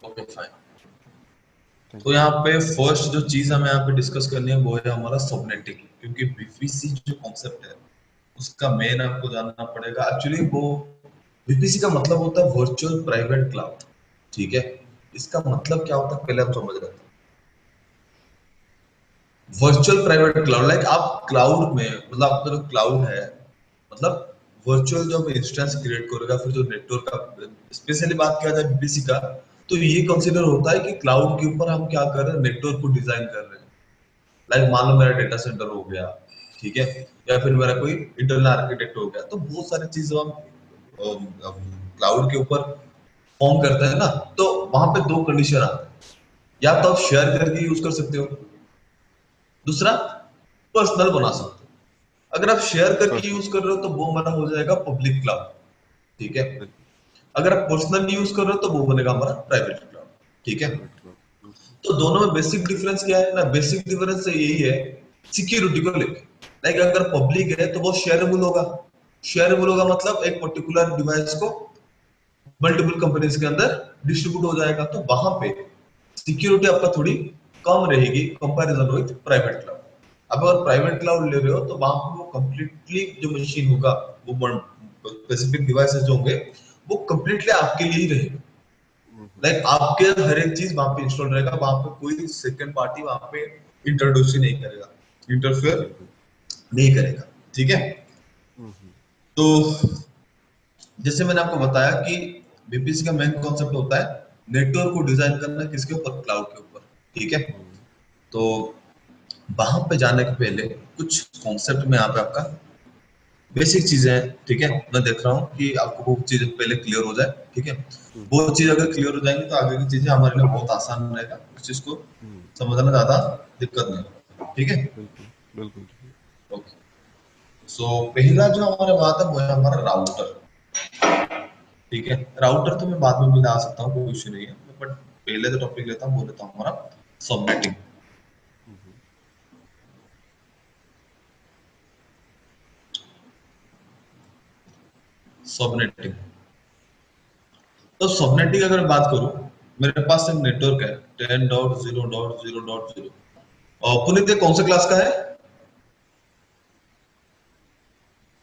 Okay fine. Thank तो यहाँ पे फर्स्ट जो चीज हमें यहाँ पे डिस्कस करनी है वो है हमारा सबनेटिंग, क्योंकि वीपीसी जो कॉन्सेप्ट है उसका मेन आपको जानना पड़ेगा। एक्चुअली वो वीपीसी का मतलब होता है वर्चुअल प्राइवेट क्लाउड। ठीक है, इसका मतलब क्या होता है पहले हम समझ रहे हैं। वर्चुअल प्राइवेट क्लाउड लाइक आप क्लाउड में मतलब आपका जो क्लाउड है मतलब वर्चुअल जो इंस्टेंस क्रिएट करेगा, फिर जो नेटवर्क का स्पेशली बात किया जाए बीपीसी का, तो ये कंसीडर होता है कि क्लाउड के ऊपर हम क्या कर रहे हैं, नेटवर्क को डिजाइन कर रहे हैं। लाइक मान लो मेरा डेटा सेंटर हो गया, ठीक है, या फिर मेरा कोई इंटरनल आर्किटेक्ट हो गया, तो बहुत सारी चीजें हम क्लाउड के ऊपर फॉर्म करते हैं ना। तो वहां पे दो कंडीशन आते हैं, या तो आप शेयर करके यूज कर सकते हो, दूसरा पर्सनल बना सकते हो। अगर आप शेयर करके पर्सनल। यूज कर रहे हो तो वो हमारा हो जाएगा पब्लिक क्लाउड। ठीक है, बिल्कुल। अगर आप पर्सनल यूज कर रहे हो तो वो बनेगा हमारा प्राइवेट क्लाउड। ठीक है, प्राइवेट क्लाउड। तो दोनों में बेसिक डिफरेंस क्या है ना, बेसिक डिफरेंस यही है सिक्योरिटी को लेकर। लाइक अगर पब्लिक है तो वो शेयरेबल होगा। शेयरेबल होगा मतलब एक पर्टिकुलर डिवाइस को मल्टीपल कंपनीज के अंदर डिस्ट्रीब्यूट हो जाएगा, तो वहां पे सिक्योरिटी आपका थोड़ी कम रहेगी कंपैरिजन विद प्राइवेट क्लाउड। अब अगर प्राइवेट क्लाउड ले रहे हो तो वहां पे वो कंप्लीटली जो मशीन होगा, वो स्पेसिफिक डिवाइसेस जो होंगे वो कंप्लीटली आपके लिए ही रहेगा। लाइक आपके हर एक चीज वहां पे इंस्टॉल रहेगा, वहां पे कोई सेकंड पार्टी वहां पे इंट्रोड्यूस ही नहीं करेगा, इंटरफेयर बिल्कुल। नहीं करेगा। ठीक है, हम्म। तो जैसे मैंने आपको बताया कि बीपीसी का मेन कॉन्सेप्ट होता है नेटवर्क को डिजाइन करना, किसके ऊपर, क्लाउड के ऊपर। ठीक है, हम्म। तो वहां पे जाने के पहले कुछ कॉन्सेप्ट में यहाँ पे आपका बेसिक चीजें हैं। ठीक है, मैं देख रहा हूँ कि आपको वो चीज पहले क्लियर हो जाए। ठीक है, वो चीज अगर क्लियर हो जाएंगी तो आगे की चीजें हमारे लिए बहुत आसान रहेगा, उस चीज को हम्म। समझना ज्यादा दिक्कत नहीं होगा। ठीक है, बिल्कुल बिल्कुल। ओके। सो पहला जो हमारा बात है वो है हमारा राउटर। ठीक है, राउटर तो मैं बाद में भी ला सकता हूँ, कोई इश्यू नहीं है, बट पहले तो टॉपिक लेता हूँ, वो लेता हूँ हमारा सबनेटिंग। हम्म। सबनेटिंग, तो सबनेटिंग अगर बात करूं, मेरे पास एक नेटवर्क है 10.0.0.0। और पुनीत ये कौन सा क्लास का है?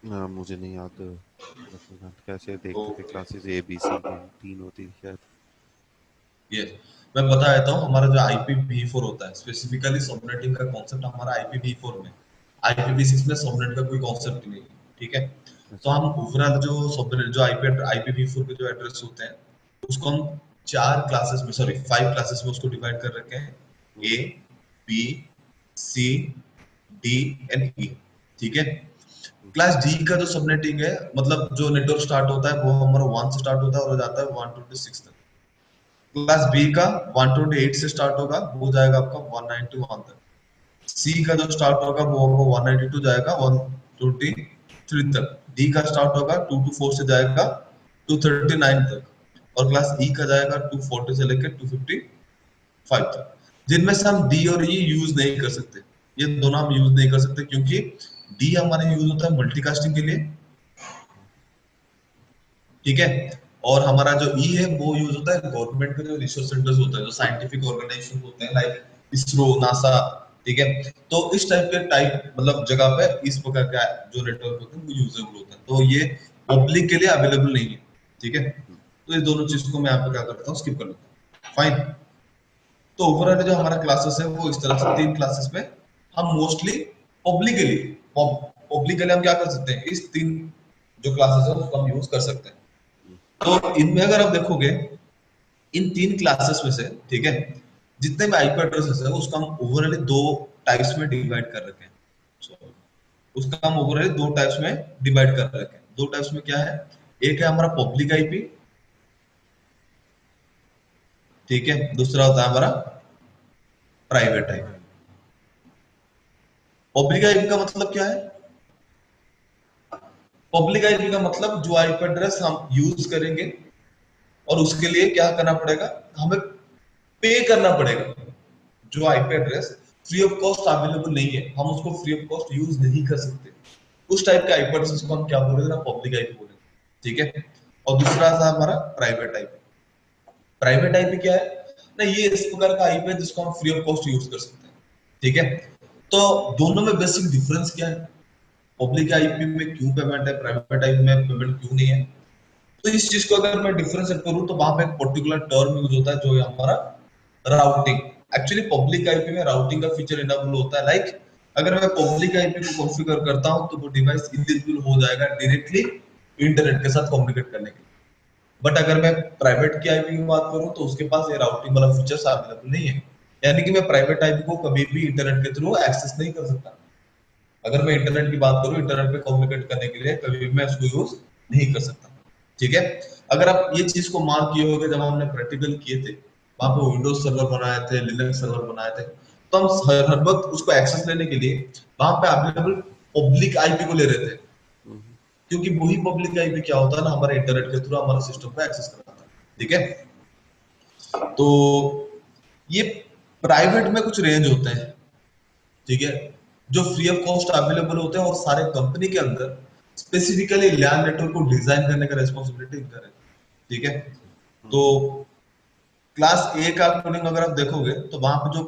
हाँ, मुझे नहीं याद। रफीकांत कैसे देखते थे ओके, क्लासेस, ABC तीन होती थी शायद। ये मैं बता देता हूँ। हमारा जो IPv4 होता है, स्पेसिफिकली सबनेटिंग का कॉन्सेप्ट हमारा IPv4 में, IPv6 में सबनेट का कोई कॉन्सेप्ट नहीं है। ठीक है, तो अच्छा। हम ओवरऑल जो सबनेट जो IPv4 के जो एड्रेस होते हैं उसको हम चार क्लासेस में, सॉरी 5 क्लासेस में उसको डिवाइड कर रखे हैं, ए, हम्म। बी, सी, डी एंड ई। ठीक है, हम्म। क्लास डी का जो सबनेटिंग है, मतलब जो नेटवर्क स्टार्ट होता है वो हमारा 1 से स्टार्ट होता है और हो जाता है 126 तक। क्लास बी का 128 से स्टार्ट होगा, वो जाएगा आपका 191 तक। सी का जो स्टार्ट होगा वो आपको 192 जाएगा 123 तक। डी का स्टार्ट होगा 224 से जाएगा 239 तक। और क्लास ई का जाएगा 240 से लेकर 255 तक। जिनमें से हम डी और ई यूज नहीं कर सकते, ये दोनों हम यूज नहीं कर सकते, क्योंकि डी हमारे यूज होता है मल्टीकास्टिंग के लिए। ठीक है, और हमारा जो ई है वो यूज होता है गवर्नमेंट के जो रिसर्च सेंटर्स होते हैं, जो साइंटिफिक ऑर्गेनाइजेशन होते हैं, लाइक इसरो, नासा। ठीक है, तो इस टाइप के टाइप मतलब जगह पे इस प्रकार का जो नेटवर्क होते हैं वो यूजेबल होता है, तो ये पब्लिक के लिए अवेलेबल नहीं है। ठीक है, तो ये दोनों चीज को मैं यहाँ पे क्या करता हूँ, स्किप कर लेता हूँ। फाइन, तो ओवरऑल जो हमारा क्लासेस है वो इस तरह से 3 क्लासेस में हम मोस्टली पब्लिकली पब्लिकली हम क्या कर सकते हैं, इस 3 जो क्लासेस है उसको हम यूज कर सकते हैं। तो इनमें अगर आप देखोगे इन 3 क्लासेस में से, ठीक है, जितने भी आईपी एड्रेसेस है उसको हम ओवरऑल 2 टाइप्स में डिवाइड कर रखे हैं। So, उसका हम ओवरऑल 2 टाइप्स में डिवाइड कर रखे हैं। 2 टाइप्स में क्या है, एक है हमारा पब्लिक आईपी, ठीक है, दूसरा होता है हमारा private IP. Private. Public IP का मतलब क्या है? पब्लिक आईपी का मतलब जो आईपी एड्रेस हम यूज करेंगे और उसके लिए क्या करना पड़ेगा, हमें पे करना पड़ेगा। जो IP address free of cost available नहीं है, हम उसको फ्री ऑफ कॉस्ट यूज नहीं कर सकते, उस टाइप के आईपी एड्रेस को हम क्या बोलेंगे ना, पब्लिक आईपी बोलेंगे। ठीक है, और दूसरा था हमारा प्राइवेट आईपी। प्राइवेट आईपी क्या है ना, ये इस प्रकार का आईपी है जिसको हम फ्री ऑफ कॉस्ट यूज कर सकते हैं, ठीक है। तो दोनों में बेसिक डिफरेंस क्या है, पब्लिक आईपी में क्यों पेमेंट है, प्राइवेट आईपी में पेमेंट क्यों नहीं है। तो इस चीज को अगर मैं डिफरेंशिएट करूं तो वहां पे एक पर्टिकुलर टर्म यूज होता है जो है हमारा राउटिंग। एक्चुअली पब्लिक आईपी में राउटिंग का फीचर इनेबल होता है, लाइक अगर मैं पब्लिक आईपी को कॉन्फ़िगर करता हूं तो वो डिवाइस इलिजिबल हो जाएगा डायरेक्टली इंटरनेट के साथ कम्युनिकेट करने के लिए। बट अगर मैं प्राइवेट की आईपी की बात करूं तो उसके पास ये राउटिंग वाला फीचर्स अवेलेबल नहीं है, यानी कि मैं प्राइवेट आईपी को कभी भी इंटरनेट के थ्रू एक्सेस नहीं कर सकता। अगर मैं इंटरनेट की बात करूं, इंटरनेट पे कम्युनिकेट करने के लिए कभी भी मैं इसको यूज नहीं कर सकता, ठीक है। अगर आप ये चीज को मार्क किए होगे जब हमने प्रैक्टिकल किए थे, वहां पे विंडोज सर्वर बनाए थे, लिनक्स सर्वर बनाए थे, तो हम हर वक्त उसको एक्सेस लेने के लिए वहां पे अवेलेबल पब्लिक आईपी को ले रहे थे, हम्म, क्योंकि वही पब्लिक आईपी क्या होता है ना, हमारे इंटरनेट के थ्रू हमारे सिस्टम को एक्सेस कराता है, ठीक है। तो ये प्राइवेट में कुछ रेंज होते हैं, ठीक है, जो फ्री ऑफ कॉस्ट अवेलेबल होते हैं और सारे कंपनी के अंदर स्पेसिफिकली लैन नेटवर्क को डिजाइन करने का रेस्पॉन्सिबिलिटी इनका है, ठीक है। तो हम्म, क्लास ए का कोडिंग अगर आप देखोगे तो वहां पे जो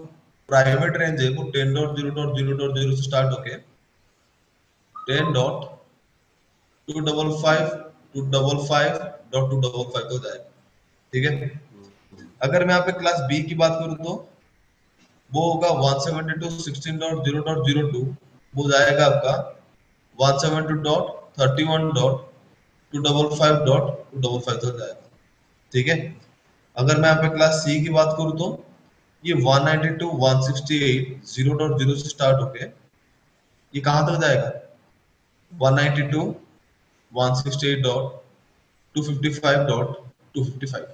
प्राइवेट रेंज है वो 10.0.0.0 से स्टार्ट होके 10.255 255.255 हो जाएगा, ठीक है। हम्म, अगर मैं यहाँ पे क्लास बी की बात करूँ तो वो होगा 172.16.0.02, वो जाएगा आपका 172.31.255.255 हो जाएगा, ठीक है। अगर मैं यहाँ पे क्लास सी की बात करूँ तो ये 192.168.0.0 से स्टार्ट होके ये कहाँ तक जाएगा, 192.168.255.255।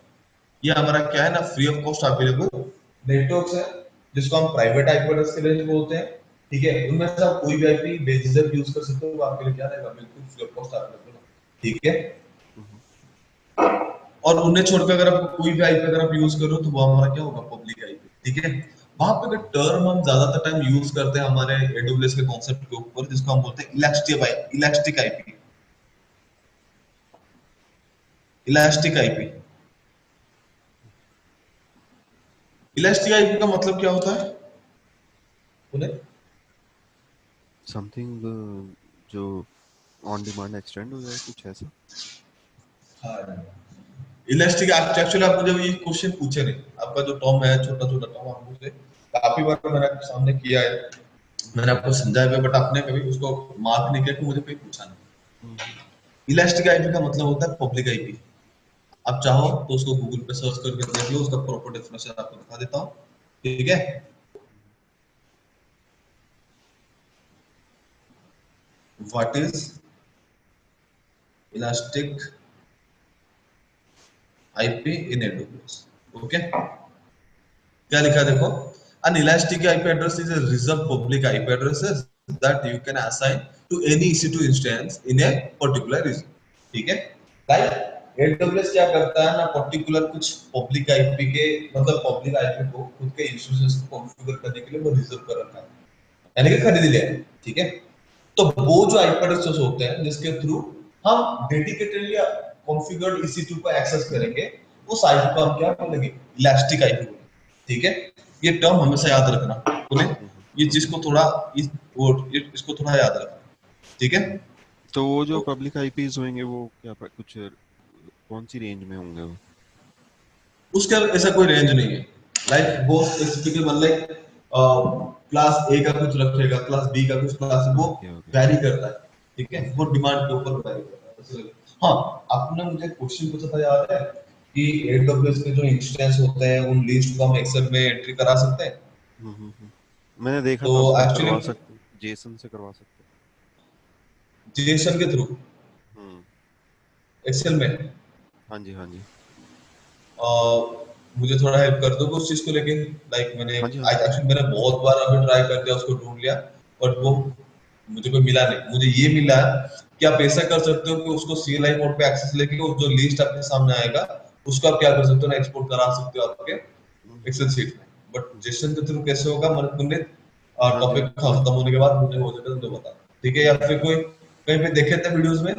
ये हमारा क्या है ना, free of cost available networks है, जिसको हम प्राइवेट आईपी एड्रेस के लिए बोलते हैं, ठीक है। उनमें से आप कोई भी आईपी बेझिझक यूज कर सकते हो, वो आपके लिए क्या रहेगा, बिल्कुल फ्री ऑफ कॉस्ट अवेलेबल है, ठीक है। हम्म, और उन्हें छोड़कर अगर आप कोई भी आईपी अगर आप यूज करो तो वो हमारा क्या होगा, पब्लिक आईपी, ठीक है। वहां पे जो टर्म हम ज्यादातर टाइम यूज करते हैं हमारे एडब्ल्यूएस के कॉन्सेप्ट के ऊपर, जिसको हम बोलते हैं elastic IP, elastic IP. Elastic IP का मतलब क्या होता है उन्हें, समथिंग जो ऑन डिमांड एक्सटेंड हो जाए, कुछ ऐसा। हाँ, इलास्टिक एक्चुअली आप मुझे ये क्वेश्चन पूछे नहीं, आपका जो टर्म है छोटा छोटा टर्म, आप मुझे काफी बार मैंने आपके सामने किया है, मैंने आपको समझाया है, बट आपने कभी उसको मार्क नहीं किया कि मुझे कोई पूछा नहीं। हम्म, इलास्टिक आईपी का मतलब होता है पब्लिक आईपी। आप चाहो अच्छा। तो उसको गूगल पे सर्च करके देख लो, उसका प्रॉपर डेफिनेशन आपको दिखा देता हूँ, ठीक है। What is elastic IP in AWS, okay. क्या लिखा है देखो, an elastic IP address is a reserved public IP addresses that you can assign to any EC2 instance in a particular region, ठीक है। लाइक AWS क्या करता है ना, पर्टिकुलर कुछ पब्लिक आईपी के मतलब पब्लिक आईपी को खुद के इंस्टीट्यूशंस को कॉन्फ़िगर करने के लिए वो रिजर्व कर रखा है, यानी कि खरीद लिया है, ठीक है। तो वो जो आईपी एड्रेसेस होते हैं जिसके थ्रू हम डेडिकेटेडली कॉन्फ़िगर्ड EC2 को एक्सेस करेंगे, उस आईपी को हम क्या बोलेंगे, इलास्टिक आईपी बोलेंगे, ठीक है। ये टर्म हमेशा याद रखना, बोले हम्म, ये चीज हम्म। को थोड़ा इसको थोड़ा याद रखना, ठीक है। तो वो जो तो पब्लिक आईपीज होंगे वो क्या कुछ कौन सी रेंज में होंगे वो। उसका ऐसा कोई रेंज नहीं है, लाइक वो स्पेसिफिकली मतलब क्लास ए का कुछ रखेगा, क्लास बी का कुछ, क्लास वो ओके, ओके। वैरी करता है, ठीक है, हम्म, वो डिमांड के ऊपर वैरी करता है हाँ, आपने मुझे क्वेश्चन पूछा था याद है कि एडब्ल्यूएस के जो इंस्टेंस होते हैं उन लिस्ट को हम एक्सेल में एंट्री करा सकते हैं। मैंने देखा तो था उसमें एक्चुअली करवा सकते हैं, जेसन से करवा सकते जेसन के थ्रू हैं। एक्सेल में हाँ जी, हाँ जी। मुझे थोड़ा हेल्प कर दोगे उस चीज को लेके, लाइक मैंने हाँ जी, हाँ जी। एक्चुअली मैंने बहुत बार अभी ट्राई कर दिया, उसको ढूंढ लिया, बट वो हम्म, मुझे कोई मिला नहीं। मुझे ये मिला कि आप ऐसा कर सकते हो कि उसको CLI मोड पे एक्सेस लेके उस जो लिस्ट आपके सामने आएगा उसको आप क्या कर सकते हो ना, एक्सपोर्ट करा सकते हो आपके हम्म, एक्सेल शीट में। But hmm. जेसन के थ्रू कैसे होगा, मैंने तुमने हाँ जी, हाँ टॉपिक जी। खत्म होने के बाद मुझे हो जाएगा तो बता, ठीक है। या फिर कोई कहीं पे देखे थे वीडियोस में,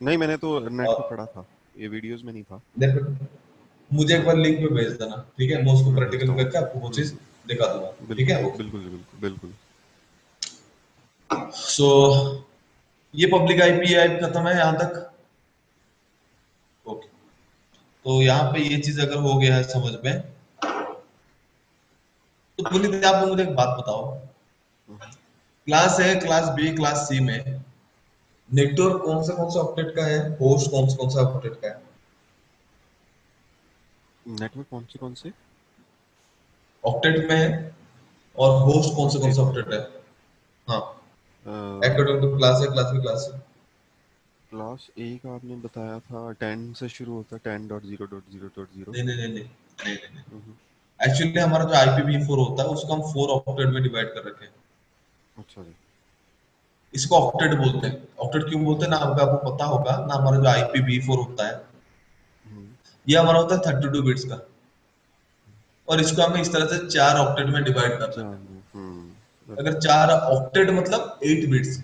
नहीं, मैंने तो नेट पे पढ़ा था, ये वीडियोस में नहीं था। देखो, मुझे एक बार लिंक पे भेज देना, ठीक है, मैं उसको मैं भेजता प्रैक्टिकल हूँ। करके आपको वो चीज दिखा दूंगा, ठीक बिल्कुल है। बिल्कुल जी, बिल्कुल बिल्कुल। सो ये पब्लिक आईपी ऐप खत्म है यहाँ तक। ओके, तो यहाँ पे ये चीज अगर हो गया है समझ में, तो पुनीत आप मुझे एक बात बताओ, class A, class B, class C में नेटवर्क कौन से ऑक्टेट का है, होस्ट कौन सा ऑक्टेट का है? नेटवर्क कौन से ऑक्टेट में है, और होस्ट कौन ऑक्टेट सा में? ऑक्टेट है? हाँ, क्लास अकॉर्डिंग टू क्लास है, क्लास बी, क्लास सी। ए का आपने बताया था 10 से शुरू होता है, 10.0.0.0। नहीं नहीं नहीं नहीं नहीं नहीं, एक्चुअली हमारा जो IPv4 होता है उसको हम 4 ऑक्टेट में डिवाइड कर रखे हैं। अच्छा जी। इसको ऑक्टेट बोलते हैं। ऑक्टेट क्यों बोलते हैं ना, आपको पता होगा ना, हमारा जो IPv4 होता है हम्म, ये हमारा होता है 32 बिट्स का, और इसको हमें इस तरह से 4 ऑक्टेट में डिवाइड करना है। चार में अगर बिल्कुल। 4 ऑक्टेट मतलब 8 बिट्स,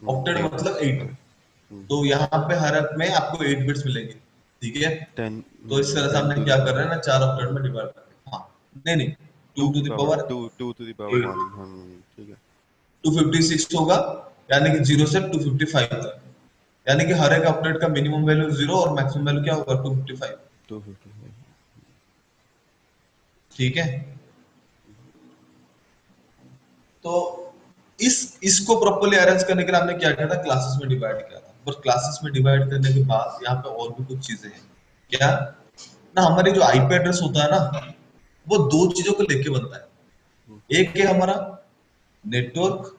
ऑक्टेट 8 मतलब बिट्स 8, तो यहाँ पे हर एक में आपको 8 बिट्स मिलेंगे, ठीक है। 10 तो इस तरह से 10 हमने टू द क्या कर रहे हैं पावर ना, 4 ऑक्टेट में डिवाइड कर रहे हैं। हाँ, नहीं नहीं, 2 2 टू की the power power 2 to the power 1। 8, हम ठीक है। 256 होगा, यानी कि 0 से 255 तक, यानी कि हर एक ऑक्टेट का मिनिमम वैल्यू 0 और मैक्सिमम वैल्यू क्या होगा, 255, 255। ठीक है। तो इसको प्रॉपर्ली अरेंज करने के लिए हमने क्या किया था, क्लासेस में डिवाइड किया था। पर क्लासेस में डिवाइड करने के बाद यहाँ पे और भी कुछ चीजें हैं। क्या ना, हमारी जो आईपी एड्रेस होता है ना, वो दो चीजों को लेके बनता है। एक है हमारा नेटवर्क,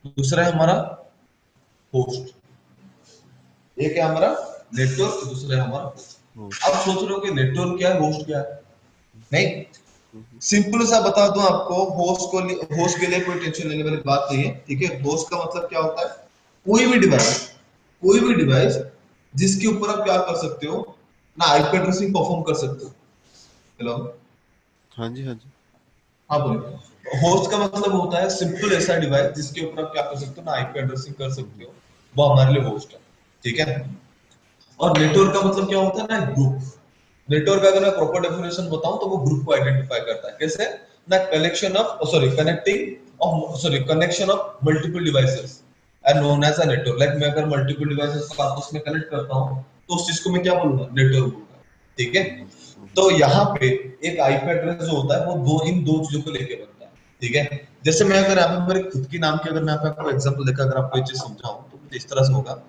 दूसरा है हमारा होस्ट। एक है हमारा नेटवर्क, दूसरा है हमारा होस्ट। होस्ट। अब सोच रहे हो कि नेटवर्क क्या है, होस्ट क्या है? नहीं, सिंपल सा बता दूं आपको, होस्ट के लिए कोई टेंशन लेने वाली बात नहीं है, ठीक है। होस्ट का मतलब क्या होता है, कोई भी डिवाइस, कोई भी डिवाइस जिसके ऊपर आप क्या कर सकते हो ना, आईपी एड्रेसिंग परफॉर्म कर सकते हो। हेलो, हाँ जी हाँ जी। हाँ बोलिए। होस्ट का मतलब होता है सिंपल ऐसा डिवाइस जिसके ऊपर आप क्या कर सकते हो ना, आईपी एड्रेसिंग कर सकते हो, वो हमारे लिए होस्ट है, ठीक है। और नेटवर्क का मतलब क्या होता है ना, ग्रुप। नेटवर्क अगर मैं प्रॉपर डेफिनेशन बताऊं तो वो ग्रुप को आइडेंटिफाई करता है, कैसे ना, collection of sorry connecting of sorry connection of multiple devices are known as a network. Like मैं अगर मल्टीपल डिवाइसेस को आपस में कनेक्ट करता हूं तो उस चीज को मैं क्या बोलूंगा, नेटवर्क बोलूंगा, ठीक है। तो यहाँ पे एक आईपी एड्रेस जो होता है वो इन दो चीजों को लेके बनता है, ठीक है। जैसे मैं अगर यहाँ पे मेरे खुद की नाम की अगर मैं आपको एग्जांपल देकर अगर आपको ये चीज समझाऊं तो कुछ इस तरह से होगा।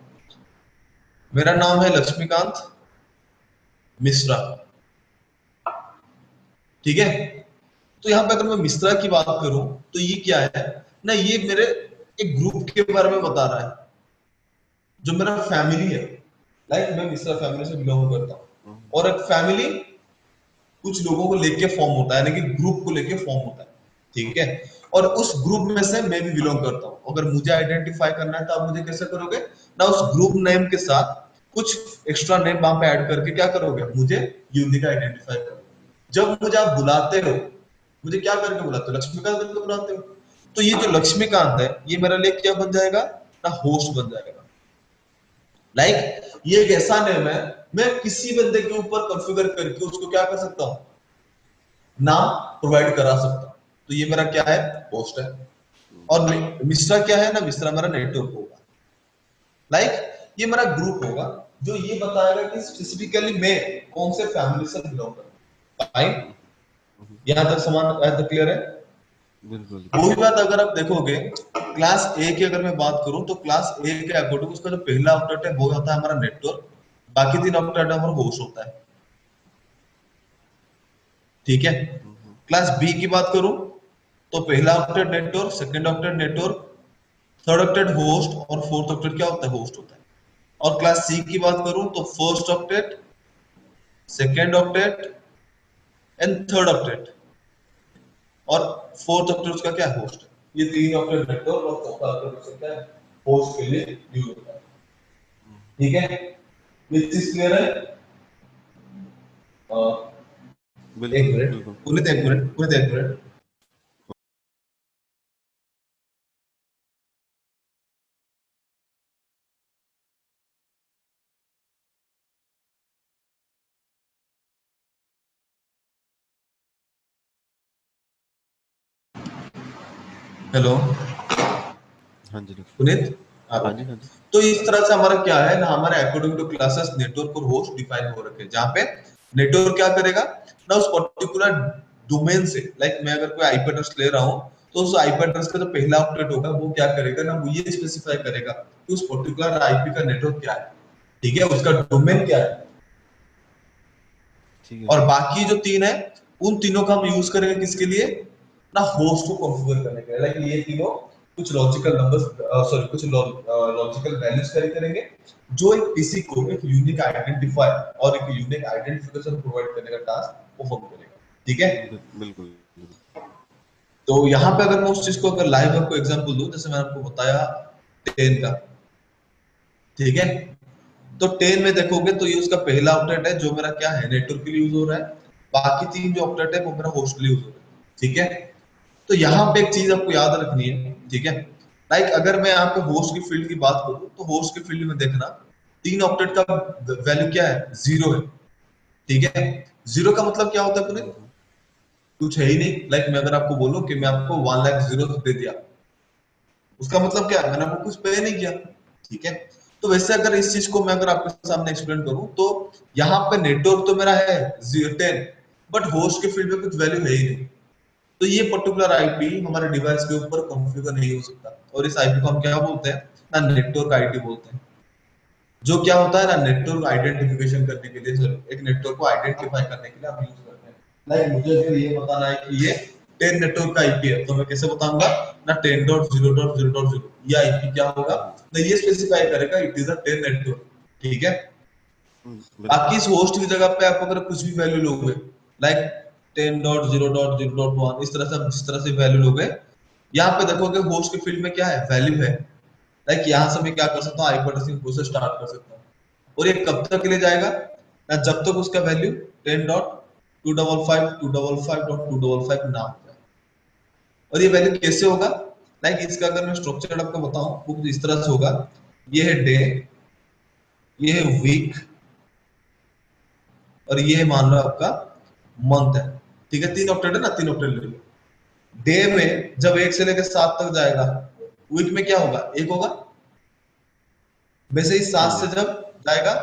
मेरा नाम है लक्ष्मीकांत मिश्रा, ठीक है। तो यहाँ पे अगर मैं मिश्रा की बात करूं तो ये क्या है ना, ये मेरे एक ग्रुप के बारे में बता रहा है, जो मेरा फैमिली है। लाइक मैं मिश्रा फैमिली से बिलोंग करता हूँ, और एक फैमिली कुछ लोगों को लेके फॉर्म होता है, यानी कि ग्रुप को लेके फॉर्म होता है, ठीक है। और उस ग्रुप में से मैं भी बिलोंग करता हूँ। अगर मुझे आइडेंटिफाई करना है तो आप मुझे कैसे करोगे ना, उस ग्रुप नेम के साथ कुछ एक्स्ट्रा नेम वहां पे ऐड करके क्या करोगे, मुझे यूनिक आइडेंटिफाई करोगे। जब मुझे आप बुलाते हो, मुझे क्या करके बुलाते हो, लक्ष्मीकांत करके बुलाते हो, तो ये जो लक्ष्मीकांत है ये मेरा लिए क्या बन जाएगा ना, होस्ट बन जाएगा। ये एक ऐसा नेम है, मैं किसी बंदे के ऊपर कॉन्फ़िगर करके उसको क्या कर सकता हूं, नाम प्रोवाइड करा सकता हूं। तो ये मेरा क्या है, होस्ट है। और मिश्रा क्या है ना, मिश्रा मेरा नेटवर्क होगा। ये मेरा ग्रुप होगा जो ये बताएगा कि स्पेसिफिकली मैं कौन से फैमिली से बिलोंग करता हूं। फाइन, यहां तक समान, यहां तक क्लियर है। बिल्कुल वही बिल्कुल। बात अगर आप देखोगे क्लास ए की अगर मैं बात करूं तो क्लास ए के अकॉर्डिंग उसका जो पहला ऑक्टेट है वो होता है हमारा नेटवर्क, बाकी 3 ऑक्टेट हमारा होस्ट होता है, ठीक है। क्लास बी की बात करूं तो पहला octet network, second octet network, third octet host, और फोर्थ ऑक्टेट क्या होता है, होस्ट होता है। और क्लास सी की बात करूं तो first octet, second octet and third octet, और फोर्थ ऑक्टेट उसका क्या है, होस्ट है। ये 3 ऑक्टेट नेटवर्क और चौथा ऑक्टेट उसका क्या है, होस्ट के लिए यूज होता है, ठीक है। ये चीज क्लियर है। एक बिल्कुल मिनट बिल्कुल। पुनित, एक मिनट पुनित, एक मिनट। हेलो हाँ जी डॉक्टर। पुनीत, हाँ आप। जी हाँ जी। तो इस तरह से हमारा क्या है ना, हमारे अकॉर्डिंग टू क्लासेस नेटवर्क और होस्ट डिफाइन हो रखे हैं, जहाँ पे नेटवर्क क्या करेगा ना, उस पर्टिकुलर डोमेन से, लाइक मैं अगर कोई आईपी एड्रेस ले रहा हूँ, तो उस आईपी एड्रेस का जो पहला ऑक्टेट होगा वो क्या करेगा ना, वो ये स्पेसिफाई करेगा कि उस पर्टिकुलर आईपी का नेटवर्क क्या है, ठीक है, उसका डोमेन क्या है। ठीक है और ठीक है। बाकी जो तीन है, उन तीनों का हम यूज करेंगे किसके लिए ना, होस्ट को कॉन्फ़िगर करने के लिए। लाइक ये तीनों कुछ लॉजिकल नंबर्स, सॉरी कुछ लॉजिकल वैल्यूज कैरी करेंगे, जो एक पीसी को एक यूनिक आइडेंटिफायर और एक यूनिक आइडेंटिफिकेशन प्रोवाइड करने का टास्क परफॉर्म करेगा, ठीक है। बिल्कुल बिल्कुल। तो यहाँ पे अगर मैं उस चीज को अगर लाइव आपको एग्जांपल दूं, जैसे मैंने आपको बताया 10 का, ठीक है। तो 10 में देखोगे तो ये उसका पहला ऑक्टेट है जो मेरा क्या है, नेटवर्क के लिए यूज हो रहा है। बाकी तीन जो ऑक्टेट है वो मेरा होस्ट के लिए यूज हो रहा है, ठीक है। तो यहाँ पे एक चीज आपको याद रखनी है, ठीक है। लाइक अगर मैं यहाँ पे होस्ट की फील्ड की बात करूँ, तो होस्ट की फील्ड में देखना, तीन ऑक्टेट का वैल्यू क्या है, जीरो है, ठीक है। जीरो का मतलब क्या होता है पूरे, हम्म, कुछ है ही नहीं। लाइक मैं अगर आपको बोलूं कि मैं आपको 1 लाख जीरो दे दिया, उसका मतलब क्या है, मैंने आपको कुछ पे नहीं किया, ठीक है। तो वैसे अगर इस चीज को मैं अगर आपके सामने एक्सप्लेन करूं, तो यहाँ पे नेटवर्क तो मेरा है 10, बट होस्ट के फील्ड में कुछ वैल्यू है ही नहीं। तो ये पर्टिकुलर आईपी हमारे डिवाइस के ऊपर कॉन्फ़िगर नहीं हो सकता, और इस आईपी को हम क्या बोलते हैं ना, नेटवर्क आईडी बोलते हैं। जो क्या होता है ना, नेटवर्क आइडेंटिफिकेशन करने के लिए, एक नेटवर्क को आइडेंटिफाई करने के लिए हम यूज करते हैं। लाइक मुझे अगर ये बताना है कि ये 10 नेटवर्क का आईपी है, तो मैं कैसे बताऊंगा ना, 10.0.0.0 ये आईपी क्या होगा हम्म, ना, ये स्पेसिफाई करेगा इट इज अ 10 नेटवर्क, ठीक है। बिल्कुल। बाकी इस होस्ट की जगह पे आप अगर कुछ भी वैल्यू लोगे, लाइक 10.0.0.1, इस तरह से आप जिस तरह से वैल्यू लोगे, यहाँ पे देखोगे होस्ट के फील्ड में क्या है, वैल्यू है। लाइक यहाँ से मैं क्या कर सकता हूँ, हाइपरटेक्स्ट प्रोसेस स्टार्ट कर सकता हूँ, और ये कब तक के लिए जाएगा ना, जब तक उसका वैल्यू 10.255.255.255 ना हो जाए। और ये वैल्यू कैसे होगा, लाइक इसका अगर मैं स्ट्रक्चर आपको बताऊं, वो कुछ इस तरह से होगा। ये है डे, ये है वीक, और ये है मान लो आपका मंथ है, ठीक है। तीन ऑक्टेट है ना, तीन ऑक्टेट ले लो। डे में जब 1 से लेकर 7 तक जाएगा, वीक में क्या होगा, एक होगा। वैसे ही हाँ 7 जी। से जब जाएगा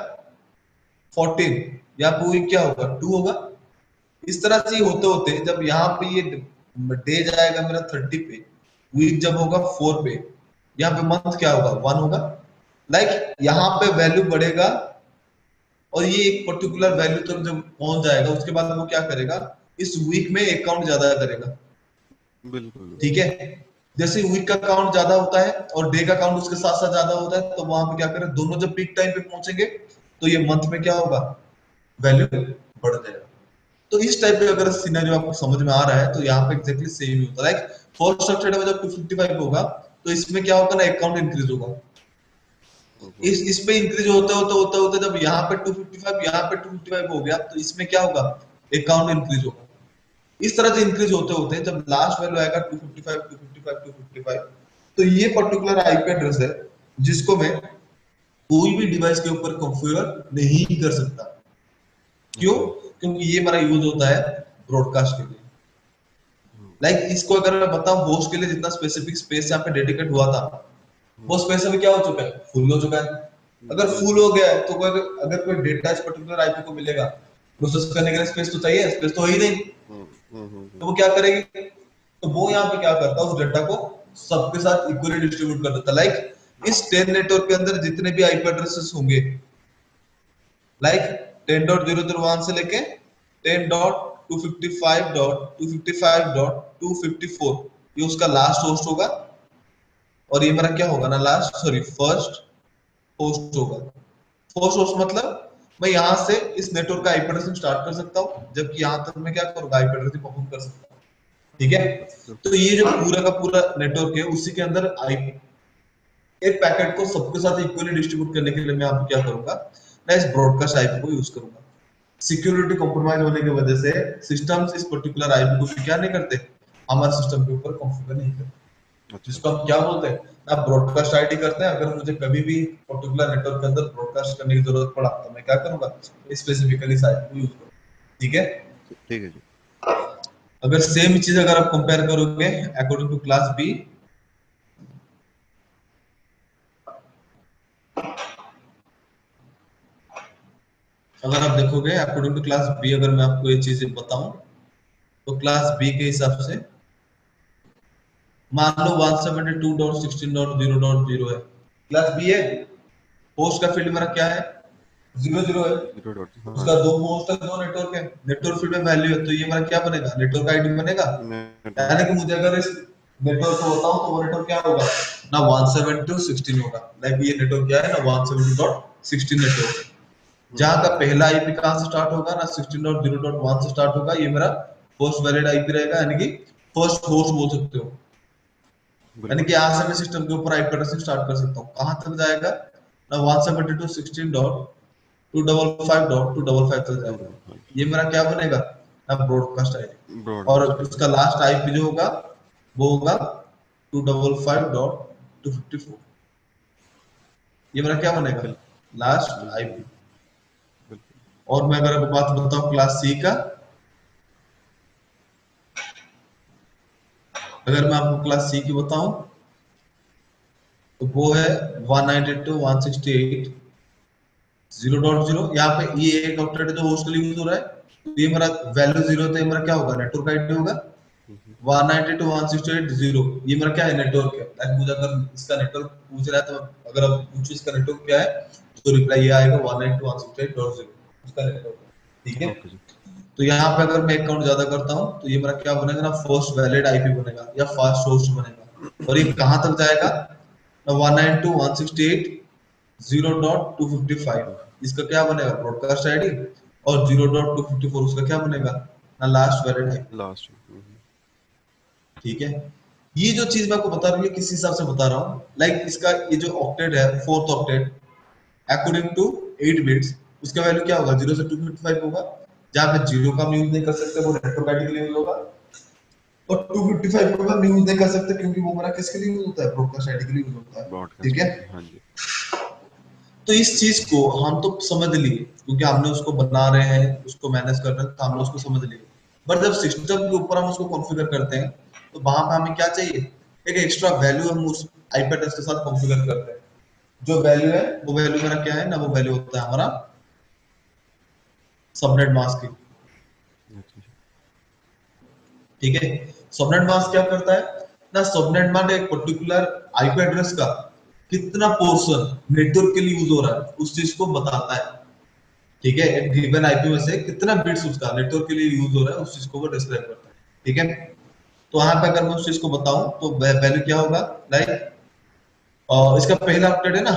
14, या वीक क्या होगा, 2 होगा। इस तरह से होते होते जब यहाँ पे ये डे जाएगा मेरा 30 पे, वीक जब होगा 4 पे, यहाँ पे मंथ क्या होगा, 1 होगा। लाइक यहाँ पे वैल्यू बढ़ेगा, और ये एक पर्टिकुलर वैल्यू तक जब पहुंच जाएगा, उसके बाद वो क्या करेगा, इस वीक में एक काउंट ज्यादा करेगा, बिल्कुल ठीक है। जैसे वीक का काउंट ज्यादा होता है और डे का काउंट उसके साथ साथ ज्यादा होता है, तो वहां पे क्या करें, दोनों जब पीक टाइम पे पहुंचेंगे, तो ये मंथ में क्या होगा, वैल्यू बढ़ जाएगा। तो इस टाइप पे अगर सिनेरियो आपको समझ में आ रहा है, तो यहाँ पे एग्जैक्टली सेम ही होता है। लाइक फर्स्ट स्ट्रक्चर में जब 255 होगा, तो इसमें क्या होगा ना, अकाउंट इंक्रीज होगा। बिल्कुल। इस पे इंक्रीज होते होते होते होते जब यहाँ पे 255, यहाँ पे 255 हो गया, तो इसमें क्या होगा, अकाउंट इंक्रीज होगा। इस तरह से इंक्रीज होते होते जब लास्ट वैल्यू आएगा 255 255 255, तो ये पर्टिकुलर आईपी एड्रेस है जिसको मैं कोई भी डिवाइस के ऊपर कॉन्फ़िगर नहीं कर सकता। क्यों, ओके। क्योंकि ये हमारा यूज होता है ब्रॉडकास्ट के लिए। लाइक इसको अगर मैं बताऊं, होस्ट के लिए जितना स्पेसिफिक स्पेस यहाँ पे डेडिकेट हुआ था, वो स्पेस अभी क्या हो चुका है, फुल हो चुका है। अगर फुल बिल्कुल। हो गया है, तो अगर अगर कोई डेटा इस पर्टिकुलर आईपी को मिलेगा, प्रोसेस करने के लिए स्पेस तो चाहिए, स्पेस तो है ही नहीं। हम्म हम्म हम्म तो हम्म, वो क्या करेगी, तो वो यहाँ पे क्या करता है, उस डेटा को सबके साथ इक्वली डिस्ट्रीब्यूट कर देता है। लाइक इस 10 नेटवर्क के अंदर जितने भी आईपी एड्रेसेस होंगे, लाइक 10.001 से लेके 10.255.255.254, ये उसका लास्ट होस्ट होगा। और ये मेरा क्या होगा ना, लास्ट सॉरी फर्स्ट होस्ट होगा। फर्स्ट होस्ट मतलब मैं यहाँ से इस नेटवर्क का आईपी एड्रेस स्टार्ट कर सकता हूँ, जबकि यहाँ तक मैं क्या करूंगा, आईपी एड्रेस परफॉर्म कर सकता हूँ, ठीक है। तो ये जो पूरा का पूरा नेटवर्क है, उसी के अंदर आईपी, एक पैकेट को सबके साथ इक्वली डिस्ट्रीब्यूट करने के लिए मैं आपको क्या करूंगा, मैं इस ब्रॉडकास्ट आईपी को यूज करूंगा। सिक्योरिटी कॉम्प्रोमाइज होने की वजह से सिस्टम्स इस पर्टिकुलर आईपी को क्या नहीं करते, हमारे सिस्टम के ऊपर कॉन्फ़िगर नहीं करते, अच्छा जिसको अच्छा। हम क्या बोलते हैं ना, ब्रॉडकास्ट आईडी करते हैं। अगर मुझे कभी भी पर्टिकुलर नेटवर्क के अंदर ब्रॉडकास्ट करने की जरूरत पड़ा, तो मैं क्या करूंगा, स्पेसिफिकली इस आईपी को यूज करूंगा, ठीक है। ठीक है जी। अगर सेम चीज अगर आप कंपेयर करोगे अकॉर्डिंग टू क्लास बी, अगर आप देखोगे अकॉर्डिंग टू क्लास बी, अगर मैं आपको ये चीजें बताऊं तो क्लास बी के हिसाब से मान लो 172.16.0.0 है, क्लास बी है, होस्ट का फील्ड मेरा क्या है, 0 0 है, जीरो डॉट, हाँ उसका दो होस्ट है, दो नेटवर्क है, नेटवर्क फील्ड में वैल्यू है, तो ये मेरा क्या बनेगा, नेटवर्क आईडी बनेगा। नेटवर्क। यानी कि मुझे अगर इस नेटवर्क को बताऊं तो वो नेटवर्क क्या होगा ना, 172.16 होगा, लाइक ये नेटवर्क क्या है ना, 172.16 नेटवर्क। जहां का पहला आईपी कहां से स्टार्ट होगा ना, 16.0.1 से स्टार्ट होगा, ये मेरा फर्स्ट वैलिड आईपी रहेगा, यानी कि फर्स्ट होस्ट बोल सकते हो। यानी बिल्कुल। कि यहाँ से मैं सिस्टम के ऊपर आईपी एड्रेस स्टार्ट कर सकता हूँ, कहां तक जाएगा ना, 172.16.255.255 तक टू जाएगा। Double five. ये मेरा क्या बनेगा ना, ब्रॉडकास्ट आईडी। और ब्रॉडकास्ट आईडी। उसका लास्ट आईपी जो होगा वो होगा 255.254। ये मेरा क्या बनेगा, बिल्कुल लास्ट बिल्कुल आईपी। बिल्कुल। और मैं अगर आपको बात बताऊं क्लास सी का, अगर मैं आपको क्लास सी की बताऊं तो वो है 192.168.0.0। यहाँ पे ये एक ऑक्टेट जो होस्ट के लिए यूज हो रहा है, तो ये मेरा वैल्यू जीरो, तो ये मेरा क्या होगा, नेटवर्क आईडी होगा। हम्म, 192.168.0, ये मेरा क्या है, नेटवर्क है। लाइक मुझे अगर इसका नेटवर्क पूछ रहा है तो अगर आप पूछो इसका नेटवर्क क्या है, तो रिप्लाई ये आएगा 192.168.0, उसका नेटवर्क है। ठीक है, ओके जी। तो यहाँ पे अगर मैं एक काउंट ज्यादा करता हूँ तो ये मेरा क्या बनेगा ना, फर्स्ट वैलिड आईपी बनेगा या फास्ट होस्ट बनेगा। और ये कहाँ तक जाएगा, 192.168.0.255, तो इसका क्या बनेगा, ब्रॉडकास्ट आईडी। और 0.254 उसका क्या बनेगा ना, लास्ट वैलिड आईपी। लास्ट। ठीक है, ये जो चीज मैं आपको बता रहा हूँ ये किस हिसाब से बता रहा हूँ, लाइक इसका ये जो ऑक्टेट है, fourth octet, according to 8 bits, उसका वैल्यू क्या होगा, 0 से 255 होगा। जहां पे जीरो का हम यूज नहीं कर सकते, वो नेटवर्क आईडी के लिए यूज होगा। और 255 को हम यूज नहीं कर सकते क्योंकि वो हमारा किसके लिए यूज होता है, ब्रॉडकास्ट आईडी के लिए यूज होता है। ठीक ब्रॉडकास्ट है, आईडी, हाँ जी। तो इस चीज को हम तो समझ लिए क्योंकि हमने उसको बना रहे हैं, उसको मैनेज कर रहे हैं, तो हमने उसको समझ लिए। बट जब सिस्टम के ऊपर हम उसको कॉन्फ़िगर करते हैं तो वहां पे हमें क्या चाहिए, एक एक्स्ट्रा वैल्यू हम उस आईपी एड्रेस के साथ कॉन्फ़िगर करते हैं। जो वैल्यू है वो वैल्यू मेरा क्या है ना, वो वैल्यू होता है हमारा सबनेट मास्क की। अच्छा जी। ठीक है, सबनेट मास्क क्या करता है ना, सबनेट मास्क एक पर्टिकुलर आईपी एड्रेस का कितना पोर्शन नेटवर्क के लिए यूज हो रहा है उस चीज को बताता है। ठीक है, एक गिवन आईपी में से कितना बिट्स उसका नेटवर्क के लिए यूज हो रहा है उस चीज को वो डिस्क्राइब करता है। ठीक है, तो वहां पे अगर मैं उस चीज को बताऊं तो वैल्यू क्या होगा, लाइक इसका पहला अपडेट है ना,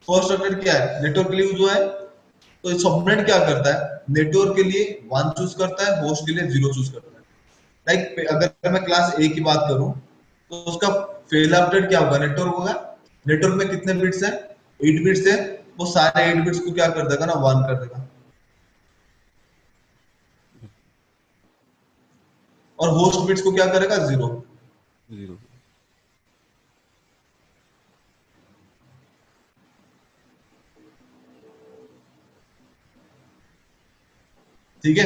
फर्स्ट अपडेट क्या है, नेटवर्क के लिए यूज हुआ है। तो सबनेट क्या करता है, नेटवर्क के लिए वन चूज करता है, होस्ट के लिए जीरो चूज करता है। लाइक अगर मैं क्लास ए की बात करूं तो उसका पहला अपडेट क्या होगा, नेटवर्क होगा। नेटवर्क में कितने बिट्स हैं, 8 बिट्स है, वो सारे 8 बिट्स को क्या कर देगा ना, वन कर देगा। और होस्ट बिट्स को क्या करेगा, जीरो। जीरो। ठीक है,